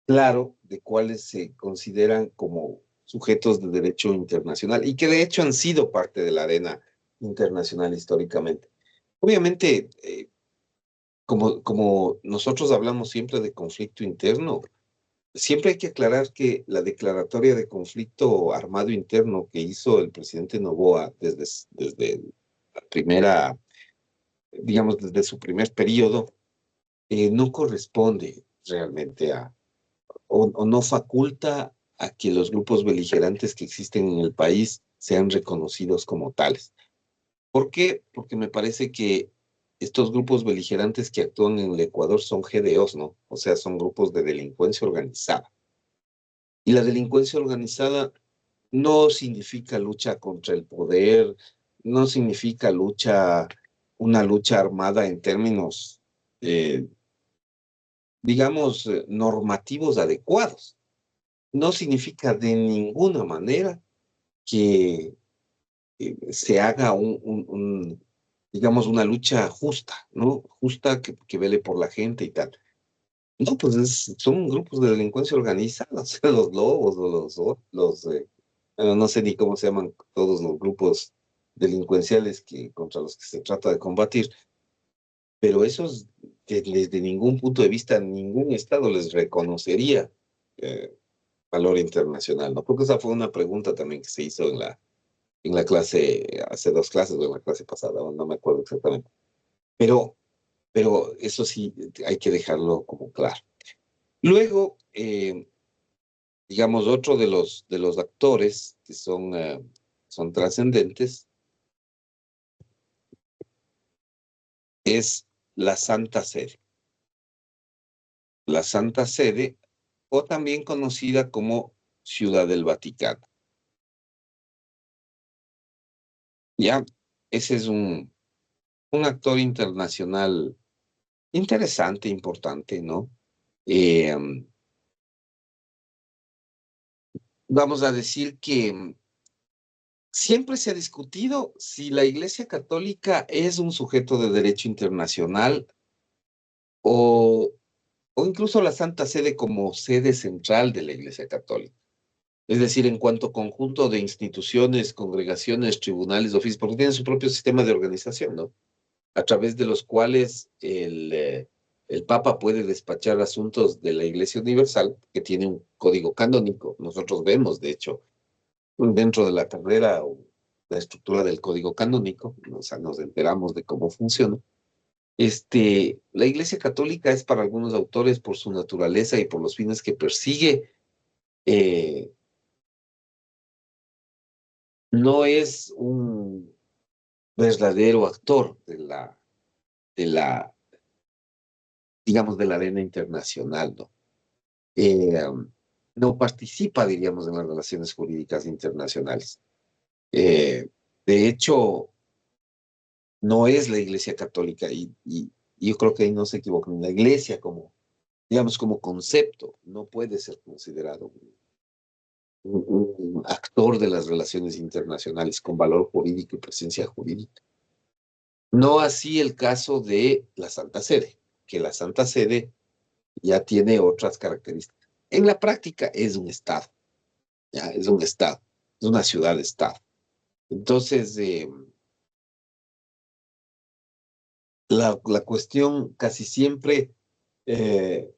claro de cuáles se consideran como sujetos de derecho internacional y que de hecho han sido parte de la arena internacional históricamente. Obviamente, como nosotros hablamos siempre de conflicto interno, siempre hay que aclarar que la declaratoria de conflicto armado interno que hizo el presidente Noboa desde la primera, digamos, desde su primer periodo, no corresponde realmente o no faculta a que los grupos beligerantes que existen en el país sean reconocidos como tales. ¿Por qué? Porque me parece que estos grupos beligerantes que actúan en el Ecuador son GDOs, ¿no? O sea, son grupos de delincuencia organizada. Y la delincuencia organizada no significa lucha contra el poder, no significa una lucha armada en términos, eh, digamos, normativos adecuados. No significa de ninguna manera que se haga digamos, una lucha justa, ¿no? Justa que vele por la gente y tal. No, pues son grupos de delincuencia organizada, o sea, los lobos o bueno, no sé ni cómo se llaman todos los grupos delincuenciales contra los que se trata de combatir, pero esos que desde ningún punto de vista ningún Estado les reconocería eh, valor internacional, ¿no? Porque esa fue una pregunta también que se hizo en la clase, hace dos clases o en la clase pasada, no me acuerdo exactamente. Pero, pero eso sí hay que dejarlo como claro. Luego, digamos, otro de los actores que son trascendentes es la Santa Sede. La Santa Sede, o también conocida como Ciudad del Vaticano. Ya, ese es un actor internacional interesante, importante, ¿no? Eh, Vamos a decir que siempre se ha discutido si la Iglesia Católica es un sujeto de derecho internacional o, o incluso la Santa Sede como sede central de la Iglesia Católica. Es decir, en cuanto a conjunto de instituciones, congregaciones, tribunales, oficios, porque tienen su propio sistema de organización, ¿no? A través de los cuales el Papa puede despachar asuntos de la Iglesia Universal, que tiene un código canónico. Nosotros vemos, de hecho, dentro de la carrera o la estructura del código canónico, o sea, nos enteramos de cómo funciona. La Iglesia Católica es para algunos autores, por su naturaleza y por los fines que persigue, eh, no es un verdadero actor de la, digamos, de la arena internacional, ¿no? No participa, diríamos, en las relaciones jurídicas internacionales. Eh, de hecho, no es la Iglesia Católica y yo creo que ahí no se equivocan. La Iglesia como, digamos, como concepto no puede ser considerado un actor de las relaciones internacionales con valor jurídico y presencia jurídica. No así el caso de la Santa Sede, que la Santa Sede ya tiene otras características. En la práctica es un Estado, ya es un Estado, es una ciudad-Estado. Entonces, la cuestión casi siempre, eh,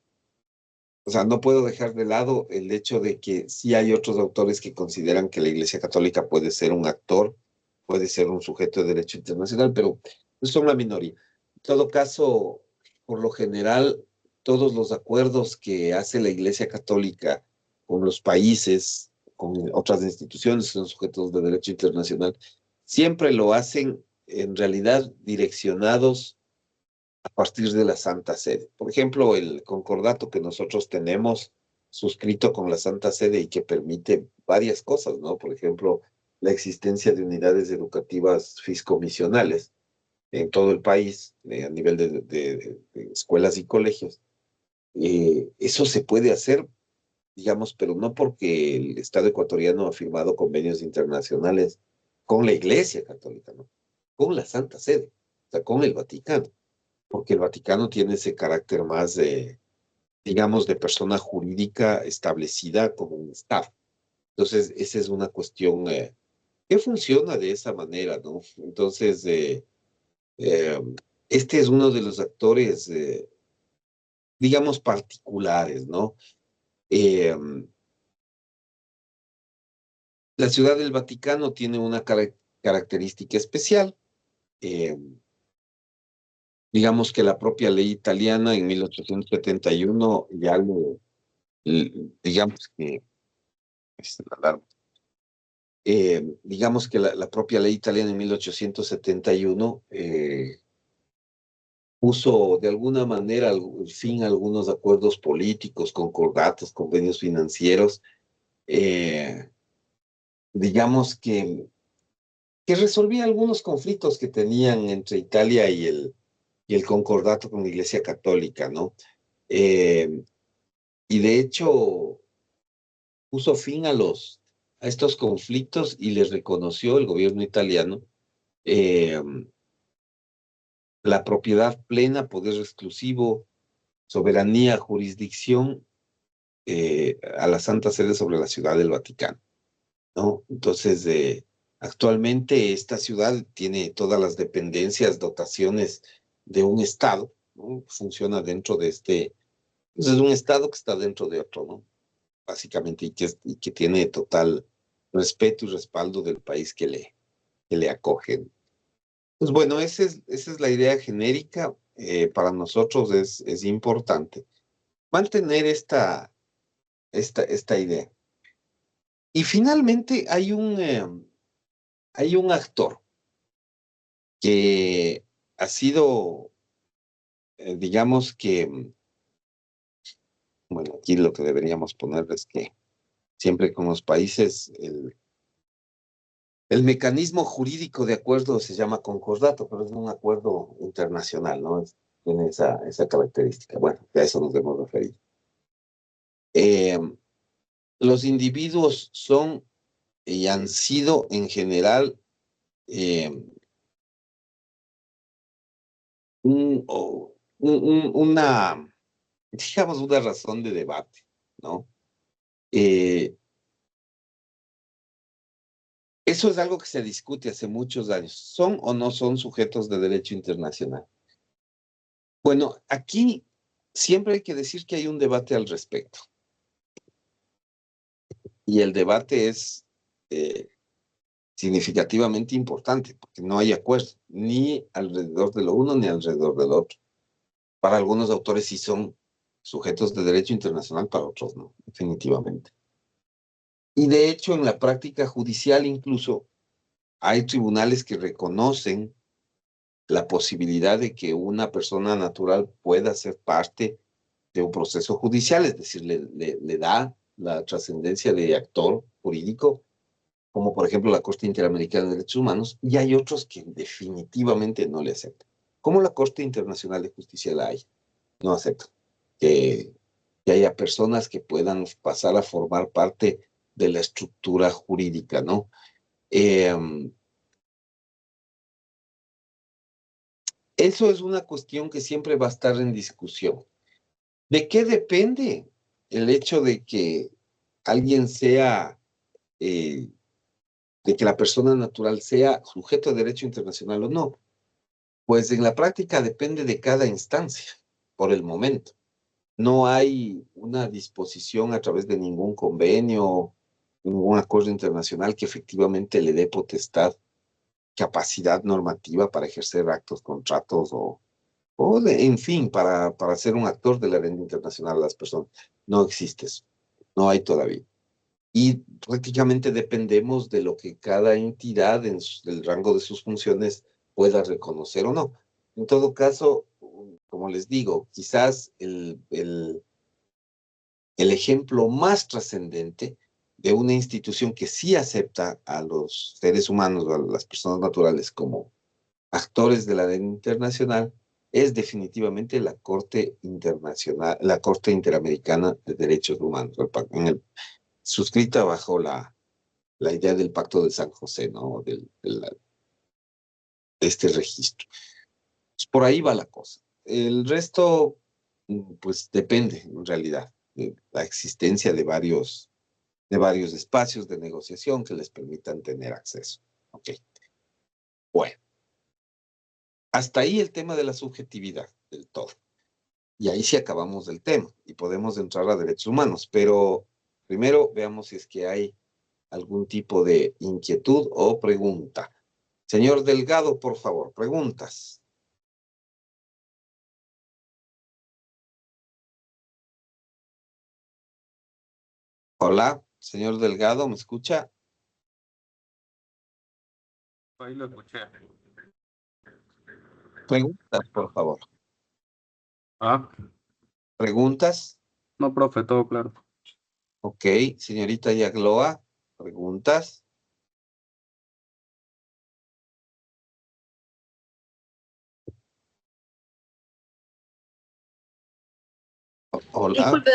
o sea, no puedo dejar de lado el hecho de que sí hay otros autores que consideran que la Iglesia Católica puede ser un actor, puede ser un sujeto de derecho internacional, pero son la minoría. En todo caso, por lo general, todos los acuerdos que hace la Iglesia Católica con los países, con otras instituciones que son sujetos de derecho internacional, siempre lo hacen en realidad direccionados a partir de la Santa Sede. Por ejemplo, el concordato que nosotros tenemos suscrito con la Santa Sede y que permite varias cosas, ¿no? Por ejemplo, la existencia de unidades educativas fiscomisionales en todo el país, a nivel de escuelas y colegios. Eso se puede hacer, digamos, pero no porque el Estado ecuatoriano ha firmado convenios internacionales con la Iglesia Católica, ¿no? Con la Santa Sede, o sea, con el Vaticano, porque el Vaticano tiene ese carácter más de, digamos, de persona jurídica establecida como un Estado. Entonces, esa es una cuestión que funciona de esa manera, ¿no? Entonces, eh, este es uno de los actores, digamos, particulares, ¿no? Eh, la Ciudad del Vaticano tiene una característica especial. eh, digamos que la propia ley italiana en 1871 ya digamos que, la alarma. Digamos que la propia ley italiana en 1871 puso de alguna manera fin a algunos acuerdos políticos, concordatos, convenios financieros, eh, digamos que resolvía algunos conflictos que tenían entre Italia y el concordato con la Iglesia Católica, ¿no? Eh, y de hecho puso fin a estos conflictos y les reconoció el gobierno italiano eh, la propiedad plena, poder exclusivo, soberanía, jurisdicción a la Santa Sede sobre la Ciudad del Vaticano, ¿no? Entonces, actualmente esta ciudad tiene todas las dependencias, dotaciones de un Estado, ¿no? Funciona dentro de pues es un Estado que está dentro de otro, ¿no? Básicamente, y que tiene total respeto y respaldo del país que le acoge. Pues bueno, esa es la idea genérica. Para nosotros es importante mantener esta idea. Y finalmente hay un actor que ha sido, digamos que, bueno, aquí lo que deberíamos poner es que siempre con los países, el mecanismo jurídico de acuerdo se llama concordato, pero es un acuerdo internacional, ¿no? Tiene esa característica. Bueno, a eso nos debemos referir. Eh, los individuos son y han sido en general eh, una, digamos, una razón de debate, ¿no? Eh, eso es algo que se discute hace muchos años. ¿Son o no son sujetos de derecho internacional? Bueno, aquí siempre hay que decir que hay un debate al respecto. Y el debate es eh, significativamente importante, porque no hay acuerdo, ni alrededor de lo uno ni alrededor del otro. Para algunos autores sí son sujetos de derecho internacional, para otros no, definitivamente. Y de hecho, en la práctica judicial incluso hay tribunales que reconocen la posibilidad de que una persona natural pueda ser parte de un proceso judicial, es decir, le da la trascendencia de actor jurídico, como por ejemplo la Corte Interamericana de Derechos Humanos, y hay otros que definitivamente no le aceptan, como la Corte Internacional de Justicia de la Haya, no acepta que, que haya personas que puedan pasar a formar parte de la estructura jurídica, ¿no? Eh, Eso es una cuestión que siempre va a estar en discusión. ¿De qué depende el hecho de que alguien sea, eh, de que la persona natural sea sujeto de derecho internacional o no? Pues en la práctica depende de cada instancia, por el momento. No hay una disposición a través de ningún convenio, ningún acuerdo internacional que efectivamente le dé potestad, capacidad normativa para ejercer actos, contratos en fin, para ser un actor de la arena internacional a las personas. No existe eso, no hay todavía. Y prácticamente dependemos de lo que cada entidad en el rango de sus funciones pueda reconocer o no. En todo caso, como les digo, quizás el ejemplo más trascendente de una institución que sí acepta a los seres humanos o a las personas naturales como actores de la arena internacional es definitivamente la Corte Internacional, la Corte Interamericana de Derechos Humanos, suscrita bajo la idea del Pacto de San José, ¿no? De este registro. Pues por ahí va la cosa. El resto, pues depende, en realidad, de la existencia de varios espacios de negociación que les permitan tener acceso. Ok. Bueno, hasta ahí el tema de la subjetividad del todo. Y ahí sí acabamos del tema y podemos entrar a derechos humanos, pero primero veamos si es que hay algún tipo de inquietud o pregunta. Señor Delgado, por favor, preguntas. Hola, señor Delgado, ¿me escucha? Ahí lo escuché. Preguntas, por favor. Ah, ¿Preguntas? no, profe, todo claro. Ok, señorita Yagloa, ¿preguntas? Hola. Disculpe,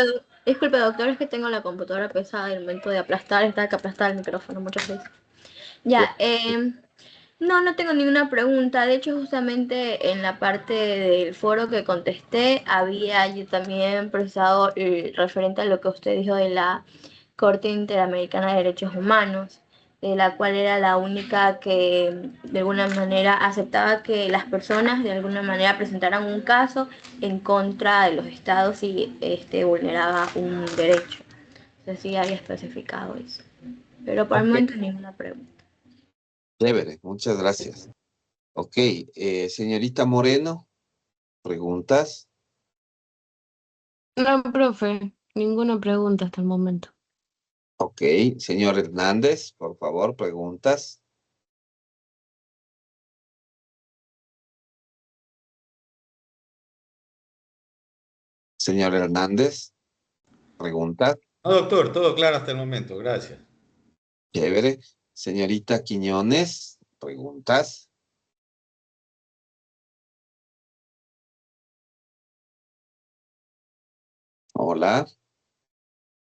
disculpe, doctor, es que tengo la computadora pesada y el momento de aplastar, está que aplastar el micrófono muchas veces. Ya, no, no tengo ninguna pregunta. De hecho, justamente en la parte del foro que contesté, había yo también procesado referente a lo que usted dijo de la Corte Interamericana de Derechos Humanos, de la cual era la única que de alguna manera aceptaba que las personas de alguna manera presentaran un caso en contra de los estados si vulneraba un derecho. Entonces sí había especificado eso. Pero por el Ok, momento ninguna pregunta. chévere, muchas gracias. Ok, señorita Moreno, ¿preguntas? No, profe, ninguna pregunta hasta el momento. Ok, señor Hernández, por favor, preguntas. Señor Hernández, preguntas. No, doctor, todo claro hasta el momento, gracias. Chévere. Señorita Quiñones, preguntas. Hola.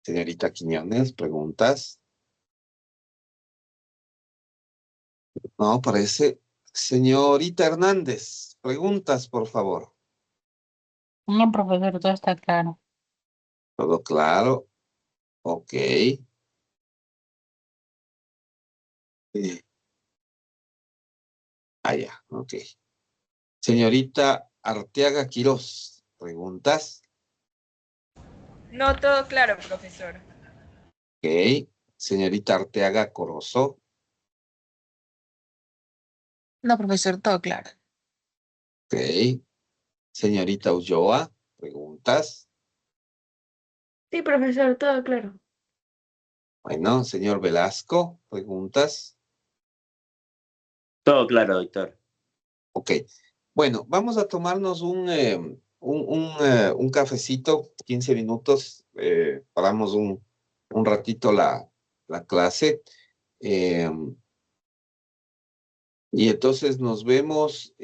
Señorita Quiñones, preguntas. No, parece. Señorita Hernández, preguntas, por favor. No, profesor, todo está claro. ¿Todo claro? Ok. Ya, ok. Señorita Arteaga Quirós, preguntas. No, todo claro, profesor. Ok. Señorita Arteaga Corozo. No, profesor, todo claro. Ok. Señorita Ulloa, preguntas. Sí, profesor, todo claro. Bueno, señor Velasco, preguntas. Todo claro, doctor. Ok. Bueno, vamos a tomarnos un cafecito, 15 minutos. Paramos un ratito la clase. Y entonces nos vemos